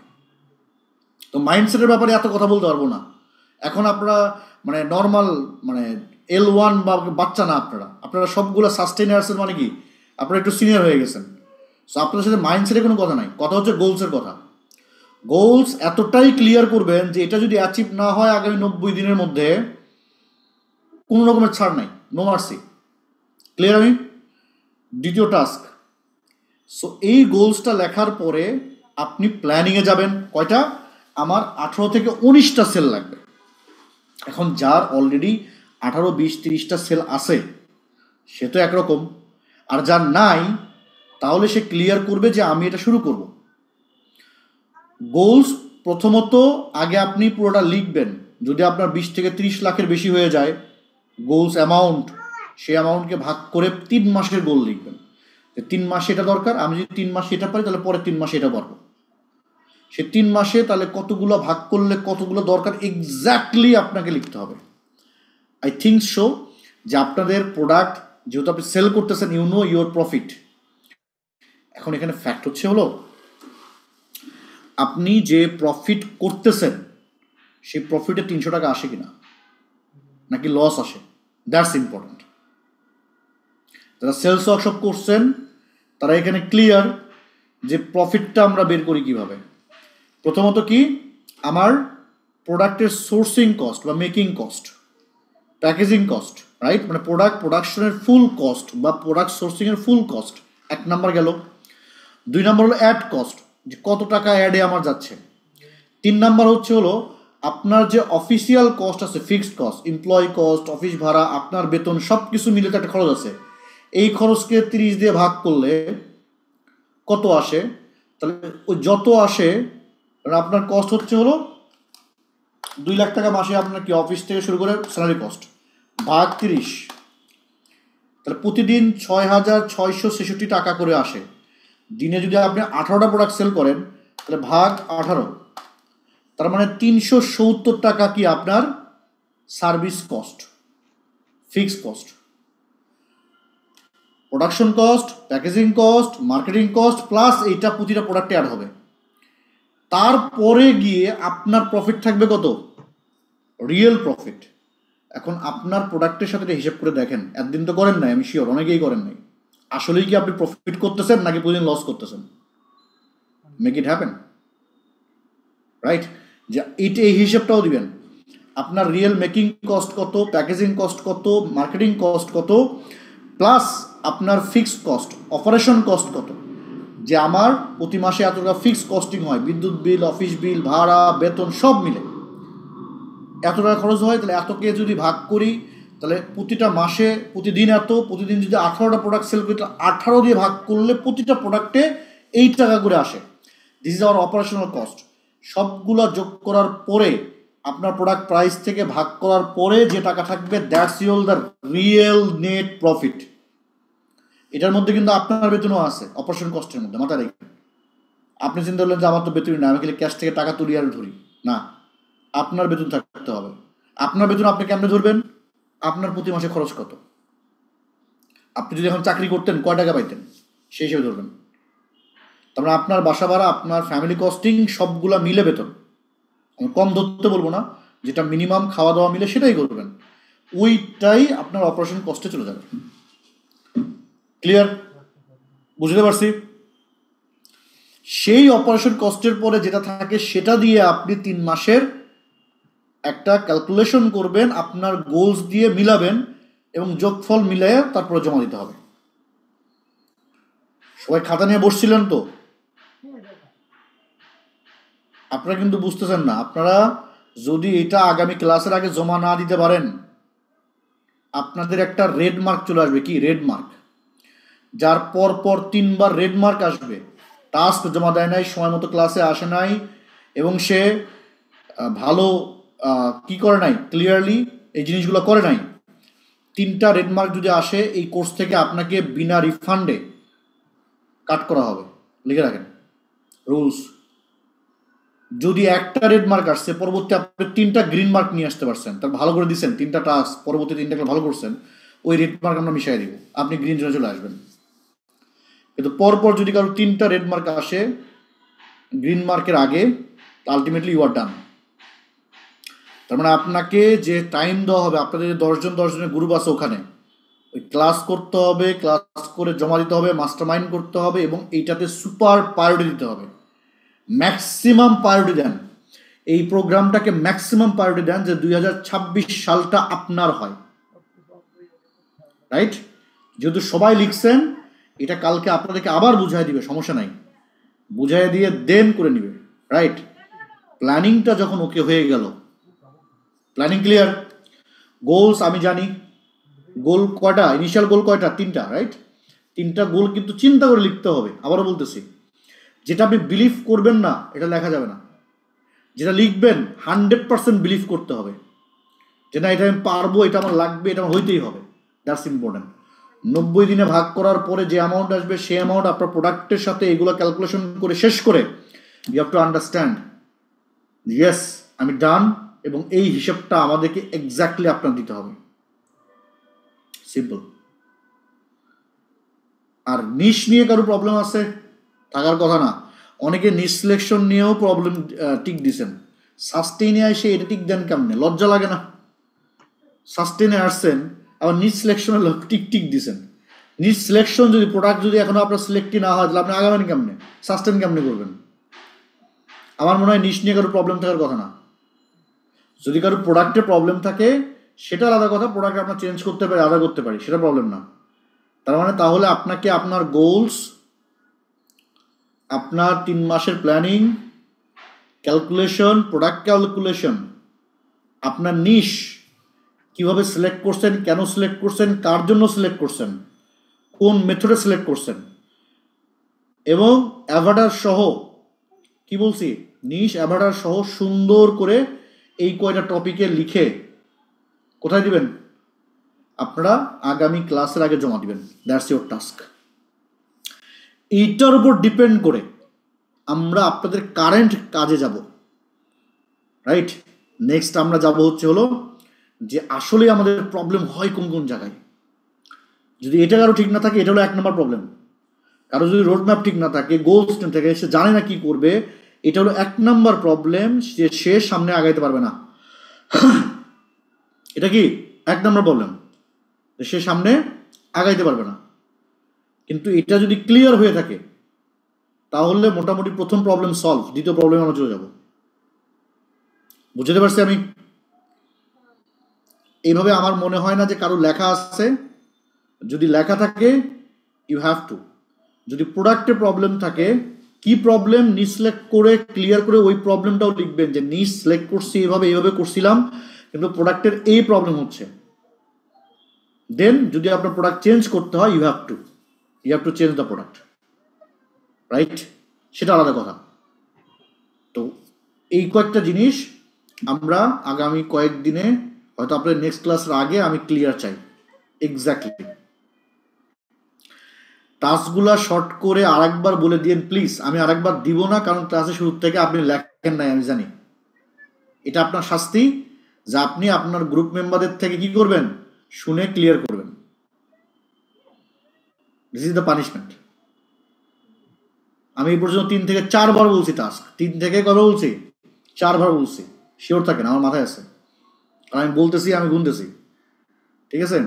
তো মাইন্ডসেটের ব্যাপারে এত কথা বলতে পারবো না এখন। আপনারা মানে নর্মাল মানে L1 বা বাচ্চা না, আপনারা সবগুলো সাস্টেইনার্সের মানে কি আপনারা একটু সিনিয়র হয়ে গেছেন। সো আপনাদের সাথে মাইন্ডসেটের কোনো কথা নাই, কথা হচ্ছে গোলসের কথা। গোলস এতটাই ক্লিয়ার করবেন যে এটা যদি অ্যাচিভ না হয় আগামী 90 দিনের মধ্যে, কোনো রকমের ছাড় নাই, নো মার্সি। ক্লিয়ার? আমি দ্বিতীয় টাস্ক। সো এই গোলসটা লেখার পরে আপনি প্ল্যানিংয়ে যাবেন। কয়টা? আমার 18 থেকে 19টা সেল লাগবে। এখন যার অলরেডি 18, 20, 30টা সেল আছে সে তো একরকম, আর যার নাই তাহলে সে ক্লিয়ার করবে যে আমি এটা শুরু করব। গোলস প্রথমত আগে আপনি পুরোটা লিখবেন। যদি আপনার 20 থেকে 30 লাখের বেশি হয়ে যায় গোলস অ্যামাউন্ট, সেই অ্যামাউন্টকে ভাগ করে 3 মাসের গোল লিখবেন। 3 মাসে এটা দরকার, আমি যদি 3 মাসে এটা পারি তাহলে পরের 3 মাসে এটা পারবো। সে 3 মাসে তাহলে কতগুলো ভাগ করলে কতগুলো দরকার এক্স্যাক্টলি আপনাকে লিখতে হবে। আই থিঙ্ক সো যে আপনাদের প্রোডাক্ট যেহেতু আপনি সেল করতেছেন, ইউ নো ইউর প্রফিট। এখন এখানে ফ্যাক্ট হচ্ছে হলো আপনি যে প্রফিট করতেছেন সেই প্রফিটে 300 টাকা আসে কিনা, নাকি লস আসে, দ্যাটস ইম্পর্টেন্ট। যারা সেলস ওয়ার্কশপ করছেন তারা এখানে ক্লিয়ার যে প্রফিটটা আমরা বের করি কিভাবে। প্রথমত কি, আমার প্রোডাক্টের সোর্সিং কস্ট বা making cost, packaging cost, right, মানে প্রোডাক্ট প্রোডাকশনের ফুল কস্ট বা প্রোডাক্ট সোর্সিংয়ের ফুল কস্ট 1 নাম্বার গেল। 2 নাম্বার হলো অ্যাড কস্ট, যে কত টাকা অ্যাডে আমার যাচ্ছে। 3 নাম্বার হচ্ছে হলো আপনার যে অফিসিয়াল কস্ট আছে, fixed cost, employee cost, office ভাড়া, আপনার বেতন, সব কিছু মিলে তো একটা খরচ আছে। এই খরচকে 30 দিয়ে ভাগ করলে কত আসে, তাহলে ওই যত আসে আপনার কস্ট হচ্ছে হলো 2 লাখ টাকা মাসে। আপনার কি অফিস থেকে শুরু করে স্যালারি কস্ট ভাগ 30, তাহলে প্রতিদিন 6,666 টাকা করে আসে। দিনে যদি আপনি 18টা প্রোডাক্ট সেল করেন তাহলে ভাগ 18, তার মানে 370 টাকা কি আপনার service cost, fixed cost. Production cost, packaging cost, marketing cost plus এইটা প্রতিটা প্রোডাক্টে অ্যাড হবে। তারপরে গিয়ে আপনার প্রফিট থাকবে কত? Real profit. এখন আপনার প্রোডাক্টের সাথে হিসাব করে দেখেন, একদিন তো করেন নাই, আমি শিওর অনেকেই করেন নাই। আসলেই কি আপনি প্রফিট করতেছেন নাকি প্রতিদিন লস করতেছেন? Make it happen, right? যে এই হিসাবটাও দিবেন, আপনার রিয়েল মেকিং কস্ট কত, প্যাকেজিং কস্ট কত, মার্কেটিং কস্ট কত, প্লাস আপনার ফিক্সড কস্ট, অপারেশন কস্ট কত। যে আমার প্রতি মাসে এত টাকা ফিক্সড কস্টিং হয়, বিদ্যুৎ বিল, অফিস বিল, ভাড়া, বেতন সব মিলে এত টাকা খরচ হয়। তাহলে এতকে যদি ভাগ করি তাহলে প্রতিটা মাসে প্রতিদিন এত, প্রতিদিন যদি 18টা প্রোডাক্ট সেল করি তাহলে 18 দিয়ে ভাগ করলে প্রতিটা প্রোডাক্টে 8 টাকা করে আসে। This is our operational cost. সবগুলো যোগ করার পরে আপনার প্রোডাক্ট প্রাইস থেকে ভাগ করার পরে যে টাকা থাকবে, that's you're the real net profit. এটার মধ্যে কিন্তু আপনার বেতনও আছে অপারেশন কস্টের মধ্যে, মাথায় রেখে। আপনি চিন্তা করলেন যে আমার তো বেতনই না, আমি খালি ক্যাশ থেকে টাকা তুলি আর ধরি না, আপনার বেতন থাকতে হবে। আপনার বেতন আপনি কেমনে ধরবেন? আপনার প্রতি মাসে খরচ কত। আপনি যদি এখন চাকরি করতেন কয় টাকা পাইতেন সেই হিসেবে ধরবেন। তারপরে আপনার বাসা ভাড়া, আপনার ফ্যামিলি কস্টিং সবগুলা মিলে বেতন, আমি কম ধরতে বলবো না, যেটা মিনিমাম খাওয়া দাওয়া মিলে সেটাই করবেন, ওইটাই আপনার অপারেশন কস্টে চলে যাবে। ক্লিয়ার? বুঝতে পারছি? সেই অপারেশন কস্টের পরে যেটা থাকে সেটা দিয়ে আপনি 3 মাসের একটা ক্যালকুলেশন করবেন, আপনার গোলস দিয়ে মিলাবেন এবং যোগফল মিলিয়ে তারপরে জমা দিতে হবে। সবাই খাতা নিয়ে বসছিলেন তো? আপনারা কিন্তু বুঝতেছেন না। আপনারা যদি এটা আগামী ক্লাসের আগে জমা না দিতে পারেন, আপনাদের একটা রেড মার্ক চলে আসবে। কি রেড মার্ক? যার পর পর 3বার রেড মার্ক আসবে, টাস্ক জমা দেয় নাই, সময় মতো ক্লাসে আসে নাই, এবং সে ভালো কি করে নাই, ক্লিয়ারলি এই জিনিসগুলো করে নাই, 3টা রেড মার্ক যদি আসে, এই কোর্স থেকে আপনাকে বিনা রিফান্ডে কাট করা হবে। লিখে রাখেন রুলস। যদি একটা রেড মার্ক আসছে, পরবর্তী আপনি 3টা গ্রিন মার্ক নিয়ে আসতে পারছেন, তার ভালো করে দিচ্ছেন, 3টা টাস্ক পরবর্তী 3টা ভালো করছেন, ওই রেড মার্ক আমরা মিশাই দিব, আপনি গ্রিন জোনে চলে আসবেন। কিন্তু পরপর যদি কারো 3টা রেড মার্ক আসে গ্রিন মার্কের আগে, আলটিমেটলি ইউ আর ডান। তার মানে আপনাকে যে টাইম দেওয়া হবে, আপনাদের 10জনের গ্রুপ আছে, ওখানে ওই ক্লাস করতে হবে, ক্লাস করে জমা দিতে হবে, মাস্টার মাইন্ড করতে হবে, এবং এইটাতে সুপার প্রায়োরিটি দিতে হবে, ম্যাক্সিমাম প্রায়োরিটি দেন। এই প্রোগ্রামটাকে ম্যাক্সিমাম প্রায়োরিটি দেন, যে 2026 সালটা আপনার হয়। রাইট? যেহেতু সবাই লিখছেন, এটা কালকে আপনাদেরকে আবার বুঝাই দিবে, সমস্যা নাই, বুঝাই দিয়ে দেন করে নিবে। রাইট? প্ল্যানিংটা যখন ওকে হয়ে গেল, প্ল্যানিং ক্লিয়ার, গোলস আমি জানি, গোল কয়টা, ইনিশিয়াল গোল কয়টা? 3টা। রাইট? 3টা গোল কিন্তু চিন্তা করে লিখতে হবে। আবারও বলতেছি, যেটা আপনি বিলিভ করবেন না এটা লেখা যাবে না, যেটা লিখবেন 100% বিলিভ করতে হবে, যে না এটা আমি পারবো, এটা আমার লাগবে, এটা আমার হইতেই হবে। That's important. 90 দিনে ভাগ করার পরে যে অ্যামাউন্ট আসবে, সেই অ্যামাউন্ট আপনার প্রোডাক্টের সাথে এগুলো ক্যালকুলেশন করে শেষ করে you have to understand, yes আমি ডান, এবং এই হিসাবটা আমাদেরকে এক্স্যাক্টলি আপনার দিতে হবে। সিম্পল। আর নিশ নিয়ে কারো প্রবলেম আছে? থাকার কথা না। অনেকে নিশ সিলেকশন নিয়েও প্রবলেম টিক দিছেন, সাস্টেইনে এসে এটা টিক দেন কেমনে? লজ্জা লাগে না? সাস্টেইনে আসছেন, আবার নিশ সিলেকশনে টিক দিছেন। নিশ সিলেকশন যদি প্রোডাক্ট যদি এখনো আপনার সিলেক্টই না হয়, তাহলে আপনি আগাবেন কেমনে? সাস্টেইন কেমনে করবেন? আমার মনে হয় নিশ নিয়ে কারো প্রবলেম থাকার কথা না। যদি কারো প্রোডাক্টে প্রবলেম থাকে সেটা আলাদা কথা, প্রোডাক্ট আপনার চেঞ্জ করতে পারি, আলাদা করতে পারি, সেটা প্রবলেম না। তার মানে তাহলে আপনাকে আপনার গোলস, আপনার 3 মাসের প্ল্যানিং, ক্যালকুলেশন, প্রোডাক্ট ক্যালকুলেশন, আপনার নিশ কিভাবে সিলেক্ট করছেন, কেন সিলেক্ট করছেন, কার জন্য সিলেক্ট করছেন, কোন মেথডে সিলেক্ট করছেন, এবং অ্যাভাটার সহ, কি বলছি, নিশ অ্যাভাটার সহ সুন্দর করে এই কয়টা টপিকে লিখে কোথায় দিবেন? আপনারা আগামী ক্লাসের আগে জমা দিবেন। That's your task. এইটার উপর ডিপেন্ড করে আমরা আপনাদের কারেন্ট কাজে যাব। রাইট? নেক্সট আমরা যাব হলো যে আসলে আমাদের প্রবলেম হয় কোন কোন জায়গায়। যদি এটা কারো ঠিক না থাকে, এটা হলো 1 নম্বর প্রবলেম। কারো যদি রোড ম্যাপ ঠিক না থাকে, গোলস ঠিক থাকে, সে জানে না কি করবে, এটা হলো 1 নম্বর প্রবলেম, যে সে সামনে আগাইতে পারবে না। এটা কি 1 নম্বর প্রবলেম, সে সামনে আগাইতে পারবে না। কিন্তু এটা যদি ক্লিয়ার হয়ে থাকে, তাহলে মোটামুটি প্রথম প্রবলেম সলভ, দ্বিতীয় প্রবলেমে আমরা চলে যাব। বুঝতে পারছি আমি? এইভাবে আমার মনে হয় না যে কারো লেখা আছে। যদি লেখা থাকে, ইউ হ্যাভ টু। যদি প্রোডাক্টে প্রবলেম থাকে, কি প্রবলেম নিজ সিলেক্ট করে ক্লিয়ার করে ওই প্রবলেমটাও লিখবেন, যে নিজ সিলেক্ট করছি এইভাবে করছিলাম, কিন্তু প্রোডাক্টের এই প্রবলেম হচ্ছে। দেন যদি আপনার প্রোডাক্ট চেঞ্জ করতে হয়, you have to change the product. Right? সেটা আলাদা কথা। তো এই কয়েকটা জিনিস আমরা আগামী কয়েকদিনে, হয়তো আপনার নেক্সট ক্লাসের আগে আমি ক্লিয়ার চাই এক্স্যাক্টলি। টাস্কগুলা শর্ট করে আরেকবার বলে দিন প্লিজ। আমি আরেকবার দিব না, কারণ ক্লাসের শুরু থেকে আপনি লেখেন নাই, আমি জানি। এটা আপনার শাস্তি, যা আপনি আপনার গ্রুপ মেম্বারদের থেকে কি করবেন, শুনে ক্লিয়ার করবেন। This is the punishment. আমি এই পর্যন্ত 3 থেকে 4 বার বলছি টাস্ক, 3 থেকে কত বলছি, 4 বার বলছি। শিওর থাকেন, আমার মাথায় আছে, আর আমি বলতেছি, আমি গুনতেছি। ঠিক আছে?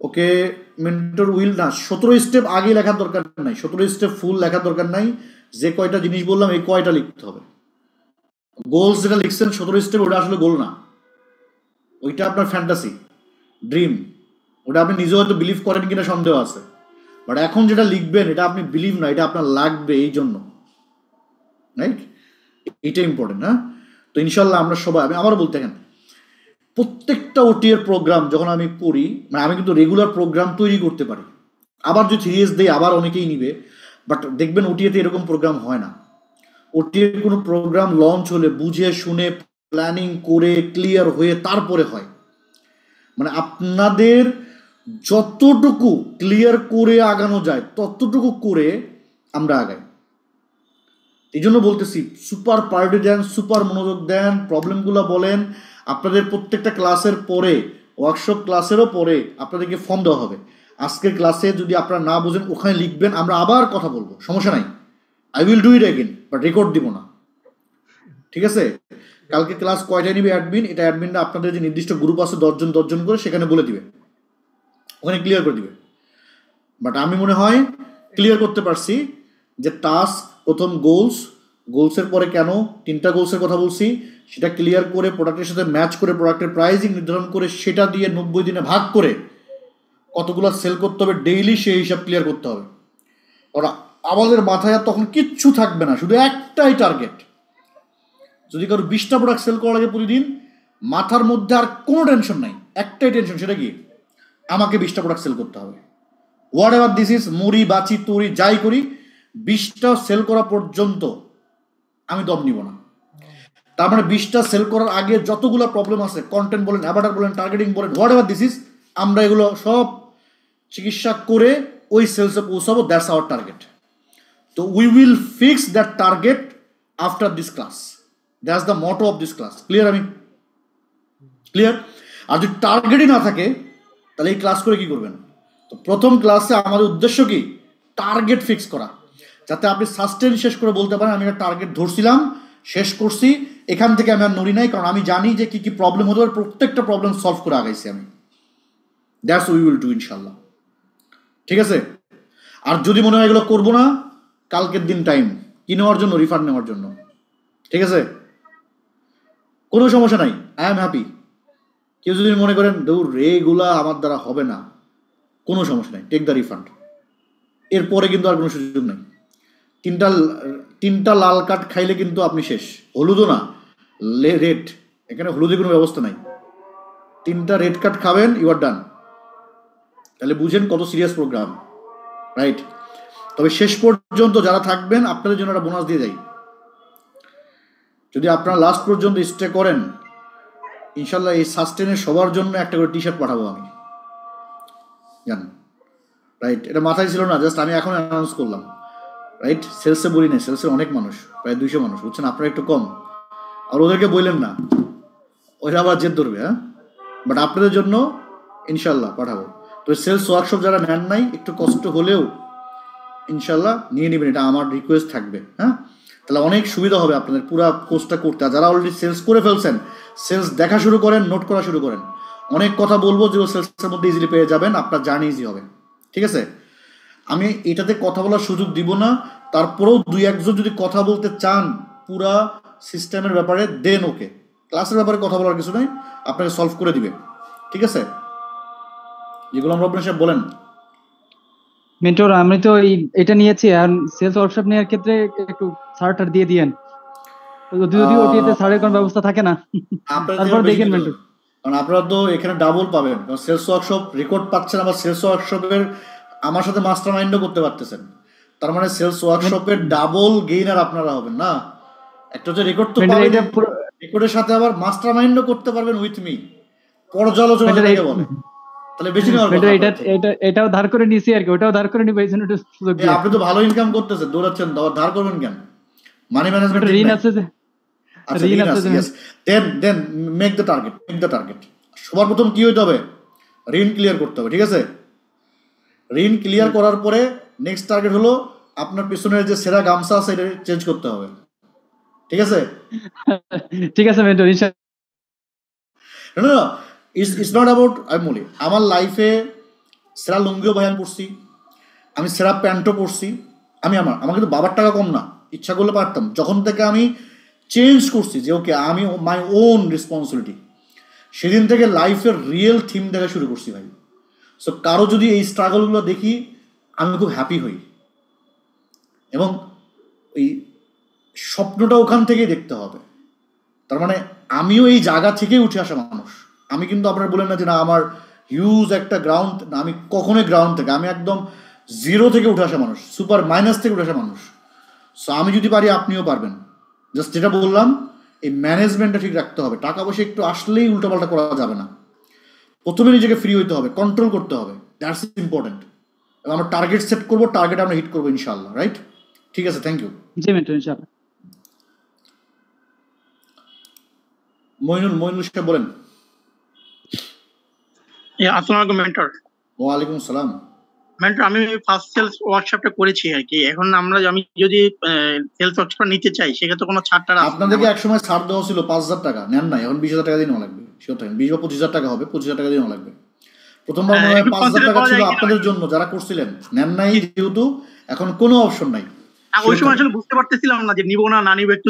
ওকে, মেন্টর উইল না, 17 স্টেপ আগে লেখার দরকার নাই, 17 স্টেপ ফুল লেখার দরকার নাই। যে কয়টা জিনিস বললাম, এই কয়টা লিখতে হবে। গোলস যেটা লিখছেন 17 স্টেপ, ওটা আসলে গোল না, ওইটা আপনার ফ্যান্টাসি, ড্রিম। ওটা আপনি নিজেও হয়তো বিলিভ করেন কিনা সন্দেহ আছে। বাট এখন যেটা লিখবেন এটা আপনি বিলিভ না, এটা আপনার লাগবে এই জন্য, রাইট? এটা ইম্পর্টেন্ট। হ্যাঁ, তো ইনশাল্লাহ আমরা সবাই, আমি আবারও বলতে থাকেন, প্রত্যেকটা ওটি এর প্রোগ্রাম যখন আমি করি, মানে আমি কিন্তু রেগুলার প্রোগ্রাম তৈরি করতে পারি। আবার যদি 3S দেই আবার অনেকেই নিবে, বাট দেখবেন ওটিএতে এরকম প্রোগ্রাম হয় না। ওটিএর কোনো প্রোগ্রাম লঞ্চ হলে বুঝে শুনে প্ল্যানিং করে ক্লিয়ার হয়ে তারপরে হয়। মানে আপনাদের যতটুকু ক্লিয়ার করে আগানো যায় ততটুকু করে আমরা আগাই। এই জন্য বলতেছি সুপার প্রায়োরিটি দেন, সুপার মনোযোগ দেন, প্রবলেমগুলো বলেন। আপনাদের প্রত্যেকটা ক্লাসের পরে, ওয়ার্কশপ ক্লাসেরও পরে আপনাদেরকে ফর্ম দেওয়া হবে। আজকের ক্লাসে যদি আপনারা না বুঝেন ওখানে লিখবেন, আমরা আবার কথা বলবো, সমস্যা নাই। I will do it again, but record দিব না, ঠিক আছে? কালকে ক্লাস কয়টায় নিবে অ্যাডমিন, এটা অ্যাডমিনটা আপনাদের যে নির্দিষ্ট গ্রুপ আছে 10 জন করে, সেখানে বলে দিবে, ওখানে ক্লিয়ার করে দিবে। বাট আমি মনে হয় ক্লিয়ার করতে পারছি যে টাস্ক, প্রথম গোলসের পরে কেন 3টা গোলসের কথা বলছি, সেটা ক্লিয়ার করে প্রোডাক্টের সাথে ম্যাচ করে প্রোডাক্টের প্রাইসিং নির্ধারণ করে সেটা দিয়ে 90 দিনে ভাগ করে কতগুলো সেল করতে হবে ডেইলি, সেই হিসাব ক্লিয়ার করতে হবে। ওরা আমাদের মাথায় আর তখন কিচ্ছু থাকবে না, শুধু একটাই টার্গেট। যদি কারো 20টা প্রোডাক্ট সেল করা লাগে প্রতিদিন, মাথার মধ্যে আর কোনো টেনশন নাই, একটাই টেনশন, সেটা কি আমাকে 20টা প্রোডাক্ট সেল করতে হবে। হোয়াট এভার দিস ইজ, মুড়ি বাচি তরি যাই করি, 20টা সেল করা পর্যন্ত আমি দম নিব না। তার মানে 20টা সেল করার আগে যতগুলো প্রবলেম আছে, কন্টেন্ট বলেন, অ্যাভাটার বলেন, টার্গেটিং বলেন, হোয়াট এভার দিস ইজ, আমরা এগুলো সব চিকিৎসা করে ওই সেলসে পৌঁছাবো। That's our target. তো we will fix that target after this class. That's the motto of this class. Clear? আমি ক্লিয়ার? আর যদি টার্গেটই না থাকে তাহলে এই ক্লাস করে কি করবেন? তো প্রথম ক্লাসে আমাদের উদ্দেশ্য কি, টার্গেট ফিক্স করা, যাতে আপনি সাস্টেন শেষ করে বলতে পারেন আমি একটা টার্গেট ধরছিলাম, শেষ করছি, এখান থেকে আমি আর নড়ি নাই, কারণ আমি জানি যে কি কি প্রবলেম হতে পারে, প্রত্যেকটা প্রবলেম সলভ করে আগাইছি আমি। দ্যাটস উই উইল ডু ইনশাল্লাহ, ঠিক আছে? আর যদি মনে হয় এগুলো করবো না, কালকের দিন টাইম কি নেওয়ার জন্য, রিফান্ড নেওয়ার জন্য, ঠিক আছে? কোনো সমস্যা নাই, আই এম হ্যাপি। কেউ যদি মনে করেন দৌড় এগুলা আমার দ্বারা হবে না, কোনো সমস্যা নাই, টেক দ্য রিফান্ড। এরপরে কিন্তু আর কোনো সুযোগ নাই। তিনটা লাল কার্ড খাইলে কিন্তু আপনি শেষ। হলুদও না, রেড, এখানে হলুদের কোনো ব্যবস্থা নাই। 3টা রেড কার্ড খাবেন, ইউ আর ডান। তাহলে বুঝেন কত সিরিয়াস প্রোগ্রাম, রাইট? তবে শেষ পর্যন্ত যারা থাকবেন আপনাদের জন্য একটা বোনাস দিয়ে যাই। যদি আপনারা লাস্ট পর্যন্ত স্টে করেন, ইনশাল্লাহ এই সাস্টেনের সবার জন্য একটা করে টি-শার্ট পাঠাবো আমি, জানেন, রাইট? এটা মাথায় ছিল না, জাস্ট আমি এখন অ্যানাউন্স করলাম, রাইট? সেলসে বলি না, সেলসের অনেক মানুষ, প্রায় 200 মানুষ, বুঝছেন? আপনারা একটু কম, আর ওদেরকে বললেন না, ওইটা আবার জেদ ধরবে। হ্যাঁ, বাট আপনাদের জন্য ইনশাল্লাহ পাঠাবো। তো সেলস ওয়ার্কশপ যারা নেন নাই, একটু কষ্ট হলেও ইনশাল্লাহ নিয়ে নেবেন, এটা আমার রিকোয়েস্ট থাকবে। হ্যাঁ, তাহলে অনেক সুবিধা হবে আপনাদের পুরো কোর্সটা করতে। আর যারা অলরেডি সেলস করে ফেলছেন, সেলস দেখা শুরু করেন, নোট করা শুরু করেন। অনেক কথা বলবো যেগুলো সেলসের মধ্যে ইজিলি পেয়ে যাবেন, আপনার জার্নি ইজি হবে, ঠিক আছে? আমি এটাতে কথা বলার সুযোগ দিব না, তারপরেও 2-1 জন যদি কথা বলতে চান পুরা সিস্টেমের ব্যাপারে, দেন ওকে। ক্লাসের ব্যাপারে কথা বলার কিছু নাই, আপনাকে সলভ করে দিবে, ঠিক আছে? যেগুলো আমরা আপনার সাথে বলেন। মেন্টর, আমি তো এটা নিয়েছি, আর সেলস ওয়ার্কশপ নেওয়ার ক্ষেত্রে একটু ছাড় দিয়ে দিয়েন, যদিও ওটিতে ছাড়ের কোনো ব্যবস্থা থাকে না, তারপর দেখেন মেন্টর। কারণ আপনারা তো এখানে ডাবল পাবেন, কারণ সেলস ওয়ার্কশপ রেকর্ড পাচ্ছেন, আবার সেলস ওয়ার্কশপের আমার সাথে মাস্টার মাইন্ডও করতে পারতেছেন। তার মানে সেলস ওয়ার্কশপের ডাবল গেইনার আপনারা হবেন না। একটা হচ্ছে রেকর্ড তো পাবেন, রেকর্ডের সাথে আবার মাস্টার মাইন্ডও করতে পারবেন উইথ মি, পর্যালোচনা যেটাকে বলে, তাহলে বেশি নেওয়ার কথা। এটাও ধার করে নিয়েছি আর কি, ওটাও ধার করে নিব, এই জন্য একটু সুযোগ দিই। আপনি তো ভালো ইনকাম করতেছেন, দৌড়াচ্ছেন, ধার করবেন কেন? মানি ম্যানেজমেন্ট ঋণ আছে যে, আচ্ছা ঋণ আছে, yes, then make the target. সবার প্রথম কি হইতে হবে? ঋণ ক্লিয়ার করতে হবে, ঠিক আছে? ঋণ ক্লিয়ার করার পরে নেক্সট টার্গেট হলো আপনার পিছনের যে সেরা গামছা আছে এটা চেঞ্জ করতে হবে, ঠিক আছে? ঠিক আছে মেন্টর, না, ইটস নট অ্যাবাউট, আমি বলি আমার লাইফে সেরা লুঙ্গিও ভাই আমি পরছি, আমি সেরা প্যান্টও পরছি, আমার কিন্তু বাবার টাকা কম না, ইচ্ছা করলে পারতাম। যখন থেকে আমি চেঞ্জ করছি যে ওকে আমি মাই ওন রেসপন্সিবিলিটি, সেদিন থেকে লাইফের রিয়েল থিম দেখা শুরু করছি ভাই। সো কারো যদি এই স্ট্রাগলগুলো দেখি, আমি খুব হ্যাপি হই, এবং ওই স্বপ্নটা ওখান থেকেই দেখতে হবে। তার মানে আমিও এই জায়গা থেকেই উঠে আসা মানুষ। আমি কিন্তু আপনারা বলেন না যে না আমার হিউজ একটা গ্রাউন্ড, না, আমি কখনোই গ্রাউন্ড থেকে, আমি একদম জিরো থেকে উঠে আসা মানুষ, সুপার মাইনাস থেকে উঠে আসা মানুষ। সো আমি যদি পারি আপনিও পারবেন। জাস্ট যেটা বললাম, এই ম্যানেজমেন্টটা ঠিক রাখতে হবে। টাকা পয়সা একটু আসলেই উল্টোপাল্টা করা যাবে না। প্রথমে নিজেকে ফ্রি হইতে হবে, কন্ট্রোল করতে হবে, দ্যাটস ইম্পর্টেন্ট। আমরা টার্গেট সেট করবো, টার্গেট আমরা হিট করবো ইনশাল্লাহ, রাইট? ঠিক আছে, থ্যাংক ইউ। জি মেন্টর, ইনশাআল্লাহ। মইনুল সাহেব বলেন। আসসালামু আলাইকুম মেন্টর। ওয়ালাইকুম আসসালাম। মেন্টর, আমি ফার্স্ট সেলস ওয়ার্কশপটা করেছি আর কি। এখন আমি যদি সেলস ওয়ার্কশপ নিতে চাই, সেক্ষেত্রে কোনো ছাড়টা আছে? আপনাদেরকে একসময় ছাড় দেওয়া ছিল 5,000 টাকা, নেন নাই, এখন 20,000 টাকা দিয়ে নেওয়া লাগবে। শিওর থাকেন 20 বা 25,000 টাকা হবে, 25,000 টাকা দিয়ে নেওয়া লাগবে। প্রথমবার মনে হয় 5,000 টাকা ছিল আপনাদের জন্য যারা করছিলেন, নেন নাই যেহেতু এখন কোনো অপশন নাই। ওই সময় আসলে বুঝতে পারতেছিলাম না যে নিবো না নিবো, একটু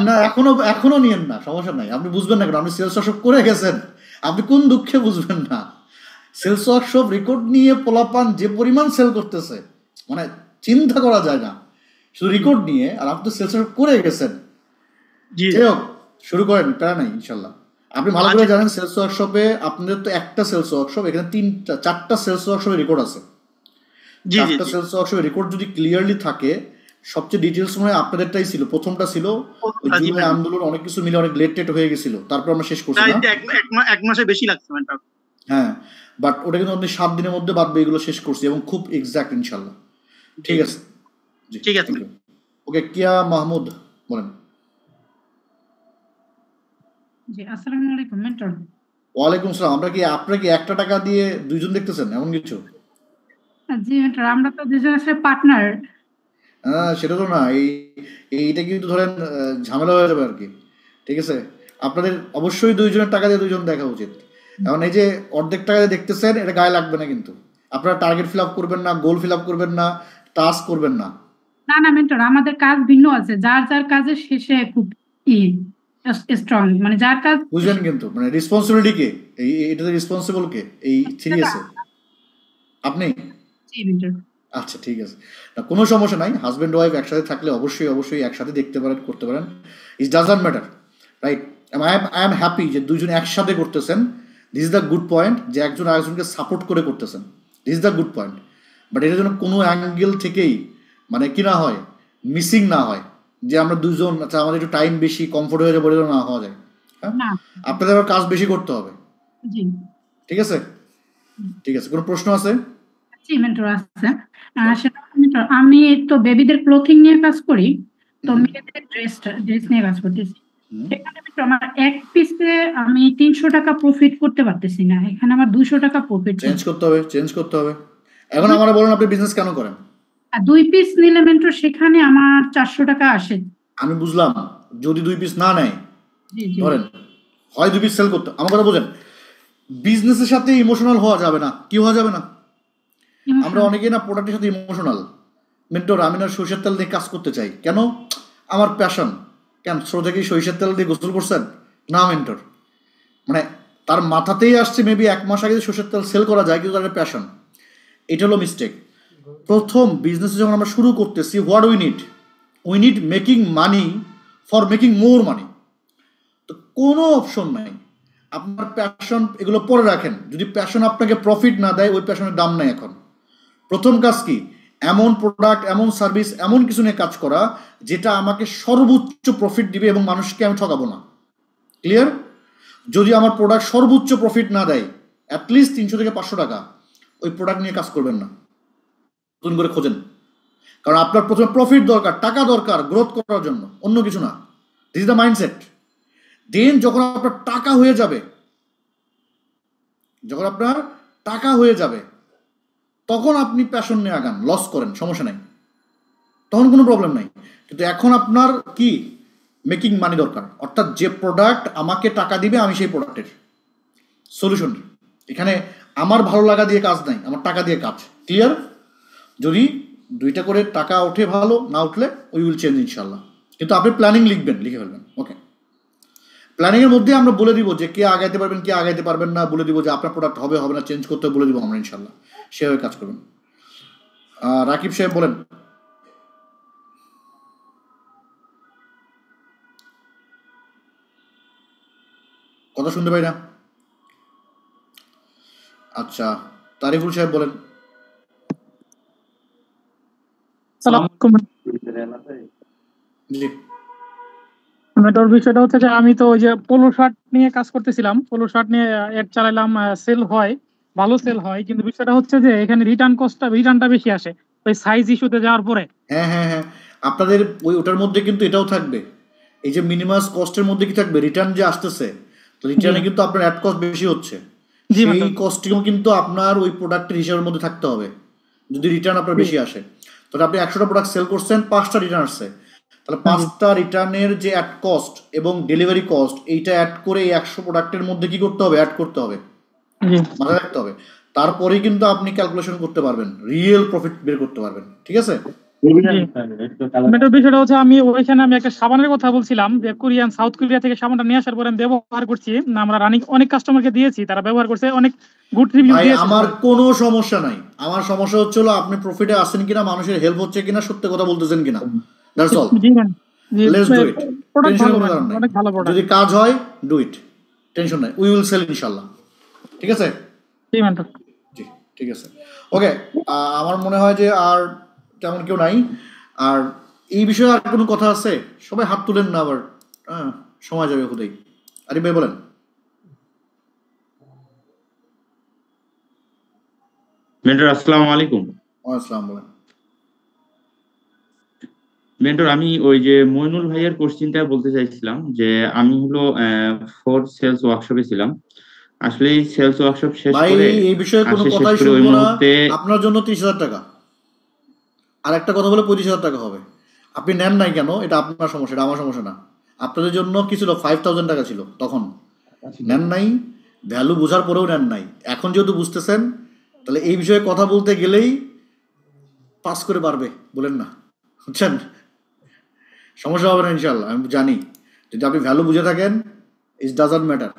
না, এখনো নিয়েন না, সমস্যা নাই। আপনি বুঝবেন না কেন? আপনি সেলস ওয়ার্কশপ করে গেছেন, আপনি কোন দুঃখে বুঝবেন না? সেলস ওয়ার্কশপ রেকর্ড নিয়ে পোলাপান যে পরিমাণ সেল করতেছে, মানে চিন্তা করা যায় না, শুধু রেকর্ড নিয়ে। আর আপনি তো সেলস ওয়ার্কশপ করে গেছেন। যাই হোক, শুরু করেন, প্যারা নাই ইনশাল্লাহ। আপনি ভালো করে জানেন সেলস ওয়ার্কশপে আপনাদের তো একটা সেলস ওয়ার্কশপ, এখানে 4টা সেলস ওয়ার্কশপের রেকর্ড আছে। 4টা সেলস ওয়ার্কশপের রেকর্ড যদি ক্লিয়ারলি থাকে, সবচেয়ে ডিটেলস মনে হয় আপনাদেরটাই ছিল, প্রথমটা ছিল। ওই জুলাই আন্দোলন অনেক কিছু মিলে অনেক লেট হয়ে গেছিল, তারপর আমরা শেষ করছি না, এক মাসে বেশি লাগছে। হ্যাঁ, বাট ওটা কিন্তু আপনি 7 দিনের মধ্যে বাদ এগুলো শেষ করছি, এবং খুব এক্সাক্ট ইনশাল্লাহ। ঠিক আছে, জি ঠিক আছে। ওকে, কিয়া মাহমুদ বলেন। জি, আসসালামু আলাইকুম মেন্টর। ওয়ালাইকুম আসসালাম। আপনারা কি একটা টাকা দিয়ে দুইজন দেখতেছেন এমন কিছু? জি মেন্টর, আমরা তো দুজন আসলে পার্টনার। হ্যাঁ, সেটা তো না, এইটা কিন্তু ধরেন ঝামেলা হয়ে যাবে আর কি। ঠিক আছে, আপনাদের অবশ্যই দুইজনের টাকা দিয়ে দুইজন দেখা উচিত। এখন এই যে অর্ধেক টাকা দিয়ে দেখতেছেন, এটা গায়ে লাগবে না কিন্তু। আপনারা টার্গেট ফিল আপ করবেন না, গোল ফিল আপ করবেন না, টাস্ক করবেন না। না মেন্টর, আমাদের কাজ ভিন্ন আছে। যার যার কাজের শেষে খুব স্ট্রং, মানে যার কাজ বুঝলেন কিন্তু, মানে রেসপন্সিবিলিটি কে, এটাতে রেসপন্সিবল কে এই সিরিয়াসে? আপনি? জি মেন্টর। আচ্ছা, ঠিক আছে, না কোনো সমস্যা নাই। হাজব্যান্ড ওয়াইফ একসাথে থাকলে অবশ্যই একসাথে দেখতে পারেন, করতে পারেন। It doesn't matter, right? I am happy যে দুইজন একসাথে করতেছেন। This is the good point, যে একজন আরেকজনকে সাপোর্ট করে করতেছেন। This is the good point. But এটার জন্য কোনো অ্যাঙ্গেল থেকেই মানে কি না হয়, মিসিং না হয়, যে আমরা দুজন আচ্ছা আমাদের একটু টাইম বেশি কমফোর্ট হয়ে যাবে, না হওয়া যায়। হ্যাঁ, আপনাদের আবার কাজ বেশি করতে হবে। ঠিক আছে, ঠিক আছে। কোনো প্রশ্ন আছে? জি মেন্টর, আছে। সেটা মেন্টর, আমি তো বেবিদের ক্লোথিং নিয়ে কাজ করি, তো মেয়েদের ড্রেস নিয়ে কাজ করতেছি। এখানে আমার এক পিসে আমি 300 টাকা প্রফিট করতে পারতেছি না, এখানে আমার 200 টাকা প্রফিট। চেঞ্জ করতে হবে। এখন আমরা বলেন আপনি বিজনেস কেন করেন? 2 পিস নিলে মেন্টর সেখানে আমার 400 টাকা আসে। আমি বুঝলাম, যদি 2 পিস না নেয়, ধরেন হয় 2 পিস সেল করতে, আমার কথা বোঝেন। বিজনেসের সাথে ইমোশনাল হওয়া যাবে না। কি হওয়া যাবে না? আমরা অনেকেই না প্রোডাক্টের সাথে ইমোশনাল। মেন্টর, আমি না সরিষার তেল দিয়ে কাজ করতে চাই, কেন? আমার প্যাশন। কেন ছোট থেকেই সরিষার তেল দিয়ে গোসল করছেন? না মেন্টর, মানে তার মাথাতেই আসছে মেবি 1 মাস আগে সরিষার তেল সেল করা যায়, কিন্তু তার প্যাশন। এটা হলো মিস্টেক। প্রথম বিজনেসে যখন আমরা শুরু করতেছি, what we need making money for making more money. তো কোনো অপশন নাই। আপনার প্যাশন এগুলো পরে রাখেন। যদি প্যাশন আপনাকে প্রফিট না দেয়, ওই প্যাশনের দাম নাই। এখন প্রথম কাজ কি? এমন প্রোডাক্ট, এমন সার্ভিস, এমন কিছু নিয়ে কাজ করা যেটা আমাকে সর্বোচ্চ প্রফিট দিবে এবং মানুষকে আমি ঠকাবো না। ক্লিয়ার? যদি আমার প্রোডাক্ট সর্বোচ্চ প্রফিট না দেয়, অ্যাটলিস্ট 300 থেকে 500 টাকা, ওই প্রোডাক্ট নিয়ে কাজ করবেন না, নতুন করে খোঁজেন। কারণ আপনার প্রথমে প্রফিট দরকার, টাকা দরকার গ্রোথ করার জন্য, অন্য কিছু না। This is the mindset. দেন যখন আপনার টাকা হয়ে যাবে, তখন আপনি প্যাশন নিয়ে আগান, লস করেন, সমস্যা নাই, তখন কোনো প্রবলেম নাই। কিন্তু এখন আপনার কি মেকিং মানি দরকার, অর্থাৎ যে প্রোডাক্ট আমাকে টাকা দিবে, আমি সেই প্রোডাক্টের সলিউশন। এখানে আমার ভালো লাগা দিয়ে কাজ নাই, আমার টাকা দিয়ে কাজ। ক্লিয়ার? যদি 2টা করে টাকা ওঠে ভালো, না উঠলে উই উইল চেঞ্জ ইনশাল্লাহ। কিন্তু আপনি প্ল্যানিং লিখে ফেলবেন। ওকে, প্ল্যানিংয়ের মধ্যে আমরা বলে দিব যে কে আগাইতে পারবেন, কে আগাইতে পারবেন না, বলে দিব যে আপনার প্রোডাক্ট হবে না, চেঞ্জ করতে বলে দিব আমরা ইনশাল্লাহ। সেভাবে কাজ করবেন। রাকিব সাহেব বলেন। কথা শুনতে পাই না। আচ্ছা, তারিফুল সাহেব বলেন। জি, মেটার বিষয়টা হচ্ছে যে আমি তো ওই যে পোলো শার্ট নিয়ে কাজ করতেছিলাম, পোলো শার্ট নিয়ে এড চালাইলাম, সেল হয়, ভালো সেল হয়, কিন্তু বিষয়টা হচ্ছে যে এখানে রিটার্নটা বেশি আসে ওই সাইজ ইস্যুতে যাওয়ার পরে। হ্যাঁ হ্যাঁ হ্যাঁ, আপনাদের ওটার মধ্যে কিন্তু এটাও থাকবে, এই যে মিনিমাম কস্টের মধ্যে কি থাকবে, রিটার্ন যে আসতেছে, তো রিটার্নে কিন্তু আপনার অ্যাড কস্ট বেশি হচ্ছে, সেই কস্টিংও কিন্তু আপনার ওই প্রোডাক্টের হিসাবের মধ্যে থাকতে হবে। যদি রিটার্ন আপনার বেশি আসে, তাহলে আপনি 100টা প্রোডাক্ট সেল করছেন, 5টা রিটার্ন আসছে, তাহলে 5টা রিটার্নের যে অ্যাড কস্ট এবং ডেলিভারি কস্ট, এইটা অ্যাড করে এই 100 প্রোডাক্টের মধ্যে কি করতে হবে, অ্যাড করতে হবে, মাথায় রাখতে হবে। তারপরে কিন্তু আপনি ক্যালকুলেশন করতে পারবেন, রিয়েল প্রফিট বের করতে পারবেন। ঠিক আছে, বিষয়টা হচ্ছে আমি ওইখানে আমি একটা সাবানের কথা বলছিলাম যে সাউথ কোরিয়া থেকে সাবানটা নিয়ে আসার পরে আমি ব্যবহার করছি, আমরা রানিং অনেক কাস্টমারকে দিয়েছি, তারা ব্যবহার করছে, অনেক গুড রিভিউ দিয়েছে। আমার কোনো সমস্যা নাই, আমার সমস্যা হচ্ছে হলো আপনি প্রফিটে আসেন কিনা, মানুষের হেল্প হচ্ছে কিনা, সত্যি কথা বলতেছেন কিনা, that's all. Let's do it, tension করার কারণ নাই, যদি কাজ হয় ডু ইট, টেনশন নাই, উই উইল সেল ইনশাআল্লাহ। ঠিক আছে, জি ঠিক আছে, ওকে। আমার মনে হয় যে আর তেমন কেউ নাই। আর এই বিষয়ে আর কোনো কথা আছে? সবাই হাত তুলেন না আবার, সময় যাবে খুদেই। আরিফ ভাই বলেন। মেন্টর আসসালামু আলাইকুম। ওয়ালাইকুম বলেন। মেন্টর, আমি ওই যে মইনুল ভাইয়ের কোশ্চেনটা বলতে চাইছিলাম যে আমি হলো 4 সেলস ওয়ার্কশপে ছিলাম, আসলে এই সেলস ওয়ার্কশপ শেষ করে এই বিষয়ে কোনো কথাই শুনবো না, আপনার জন্য 30,000 টাকা, আর একটা কথা বলে 25,000 টাকা হবে। আপনি নেন নাই কেন, এটা আপনার সমস্যা, এটা আমার সমস্যা না। আপনাদের জন্য কি ছিল, 5,000 টাকা ছিল তখন, নেন নাই, ভ্যালু বোঝার পরেও নেন নাই। এখন যেহেতু বুঝতেছেন, তাহলে এই বিষয়ে কথা বলতে গেলেই পাস করে পারবে, বলেন না, বুঝছেন, সমস্যা হবে না ইনশাল্লাহ। আমি জানি যদি আপনি ভ্যালু বুঝে থাকেন, ইট ডাজন্ট ম্যাটার।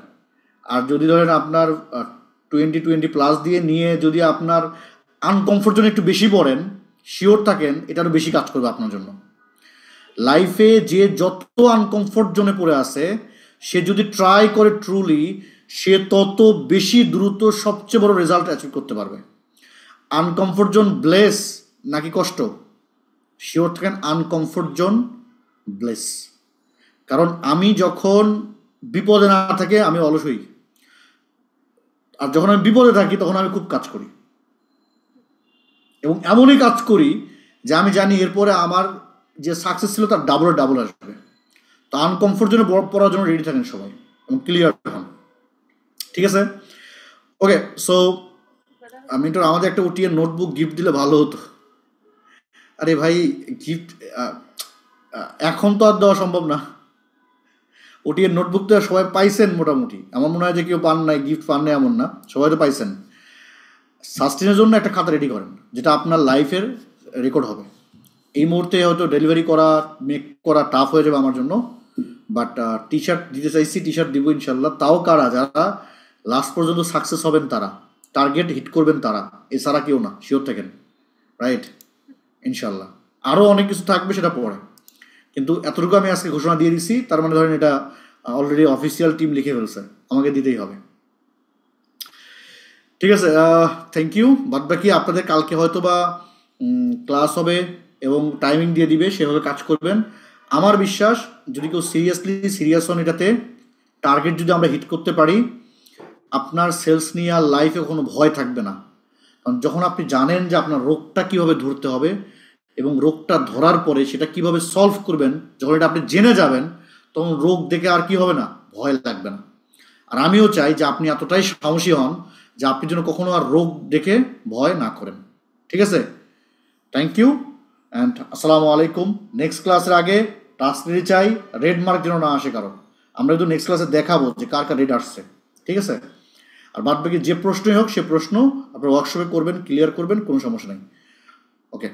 আর যদি ধরেন আপনার 20 প্লাস দিয়ে নিয়ে যদি আপনার আনকমফোর্ট জোন একটু বেশি পড়েন, শিওর থাকেন এটা আরও বেশি কাজ করবে আপনার জন্য। লাইফে যে যত আনকমফোর্ট জোনে পড়ে আছে, সে যদি ট্রাই করে ট্রুলি, সে তত বেশি দ্রুত সবচেয়ে বড় রেজাল্ট অ্যাচিভ করতে পারবে। আনকমফোর্ট জোন ব্লেস নাকি কষ্ট? শিওর থাকেন আনকমফোর্ট জোন ব্লেস। কারণ আমি যখন বিপদে না থাকে আমি অলস হই, আর যখন আমি বিপদে থাকি তখন আমি খুব কাজ করি, এবং এমনই কাজ করি যে আমি জানি এরপরে আমার যে সাকসেস ছিল তার ডাবল আসবে। তো আনকমফোর্ট জোনে পড়ার জন্য রেডি থাকেন সবাই এবং ক্লিয়ার হন। ঠিক আছে, ওকে। সো মিন্টুর আমাদের একটা ওটিএর নোটবুক গিফট দিলে ভালো হতো। আরে ভাই, গিফট এখন তো আর দেওয়া সম্ভব না। ওটিএর নোটবুক তো সবাই পাইছেন মোটামুটি, আমার মনে হয় যে কেউ পান নাই, গিফট পান নাই এমন না, সবাই তো পাইছেন। সাস্টেনের জন্য একটা খাতা রেডি করেন, যেটা আপনার লাইফের রেকর্ড হবে। এই মুহূর্তে হয়তো ডেলিভারি করা, মেক করা টাফ হয়ে যাবে আমার জন্য, বাট টি শার্ট দিতে চাইছি, টি শার্ট দিব ইনশাল্লাহ। তাও কারা, যারা লাস্ট পর্যন্ত সাকসেস হবেন তারা, টার্গেট হিট করবেন তারা, এছাড়া কেউ না, শিওর থাকেন, রাইট, ইনশাল্লাহ। আরও অনেক কিছু থাকবে সেটা পরে, কিন্তু এতটুকু আমি আজকে ঘোষণা দিয়ে দিচ্ছি, তার মানে ধরেন এটা অলরেডি অফিসিয়াল টিম লিখে ফেলছে, আমাকে দিতেই হবে। ঠিক আছে, থ্যাংক ইউ। বাদ বাকি আপনাদের কালকে হয়তো বা ক্লাস হবে এবং টাইমিং দিয়ে দিবে, সেভাবে কাজ করবেন। আমার বিশ্বাস যদি কেউ সিরিয়াস হন এটাতে, টার্গেট যদি আমরা হিট করতে পারি, আপনার সেলস নিয়ে আর লাইফে কোনো ভয় থাকবে না। কারণ যখন আপনি জানেন যে আপনার রোগটা কীভাবে ধরতে হবে এবং রোগটা ধরার পরে সেটা কিভাবে সলভ করবেন, যখন এটা আপনি জেনে যাবেন, তখন রোগ দেখে আর কি হবে না, ভয় লাগবে না। আর আমিও চাই যে আপনি এতটাই সাহসী হন যে আপনি যেন কখনো আর রোগ দেখে ভয় না করেন। ঠিক আছে, থ্যাংক ইউ অ্যান্ড আসসালামু আলাইকুম। নেক্সট ক্লাসের আগে টাস্ক রেডি চাই, রেড মার্ক যেন না আসে কারণ, আমরা কিন্তু নেক্সট ক্লাসে দেখাবো যে কার কার রেড আসছে। ঠিক আছে, আর বাদ বাকি যে প্রশ্নই হোক সে প্রশ্ন আপনার ওয়ার্কশপে করবেন, ক্লিয়ার করবেন, কোনো সমস্যা নেই। ওকে।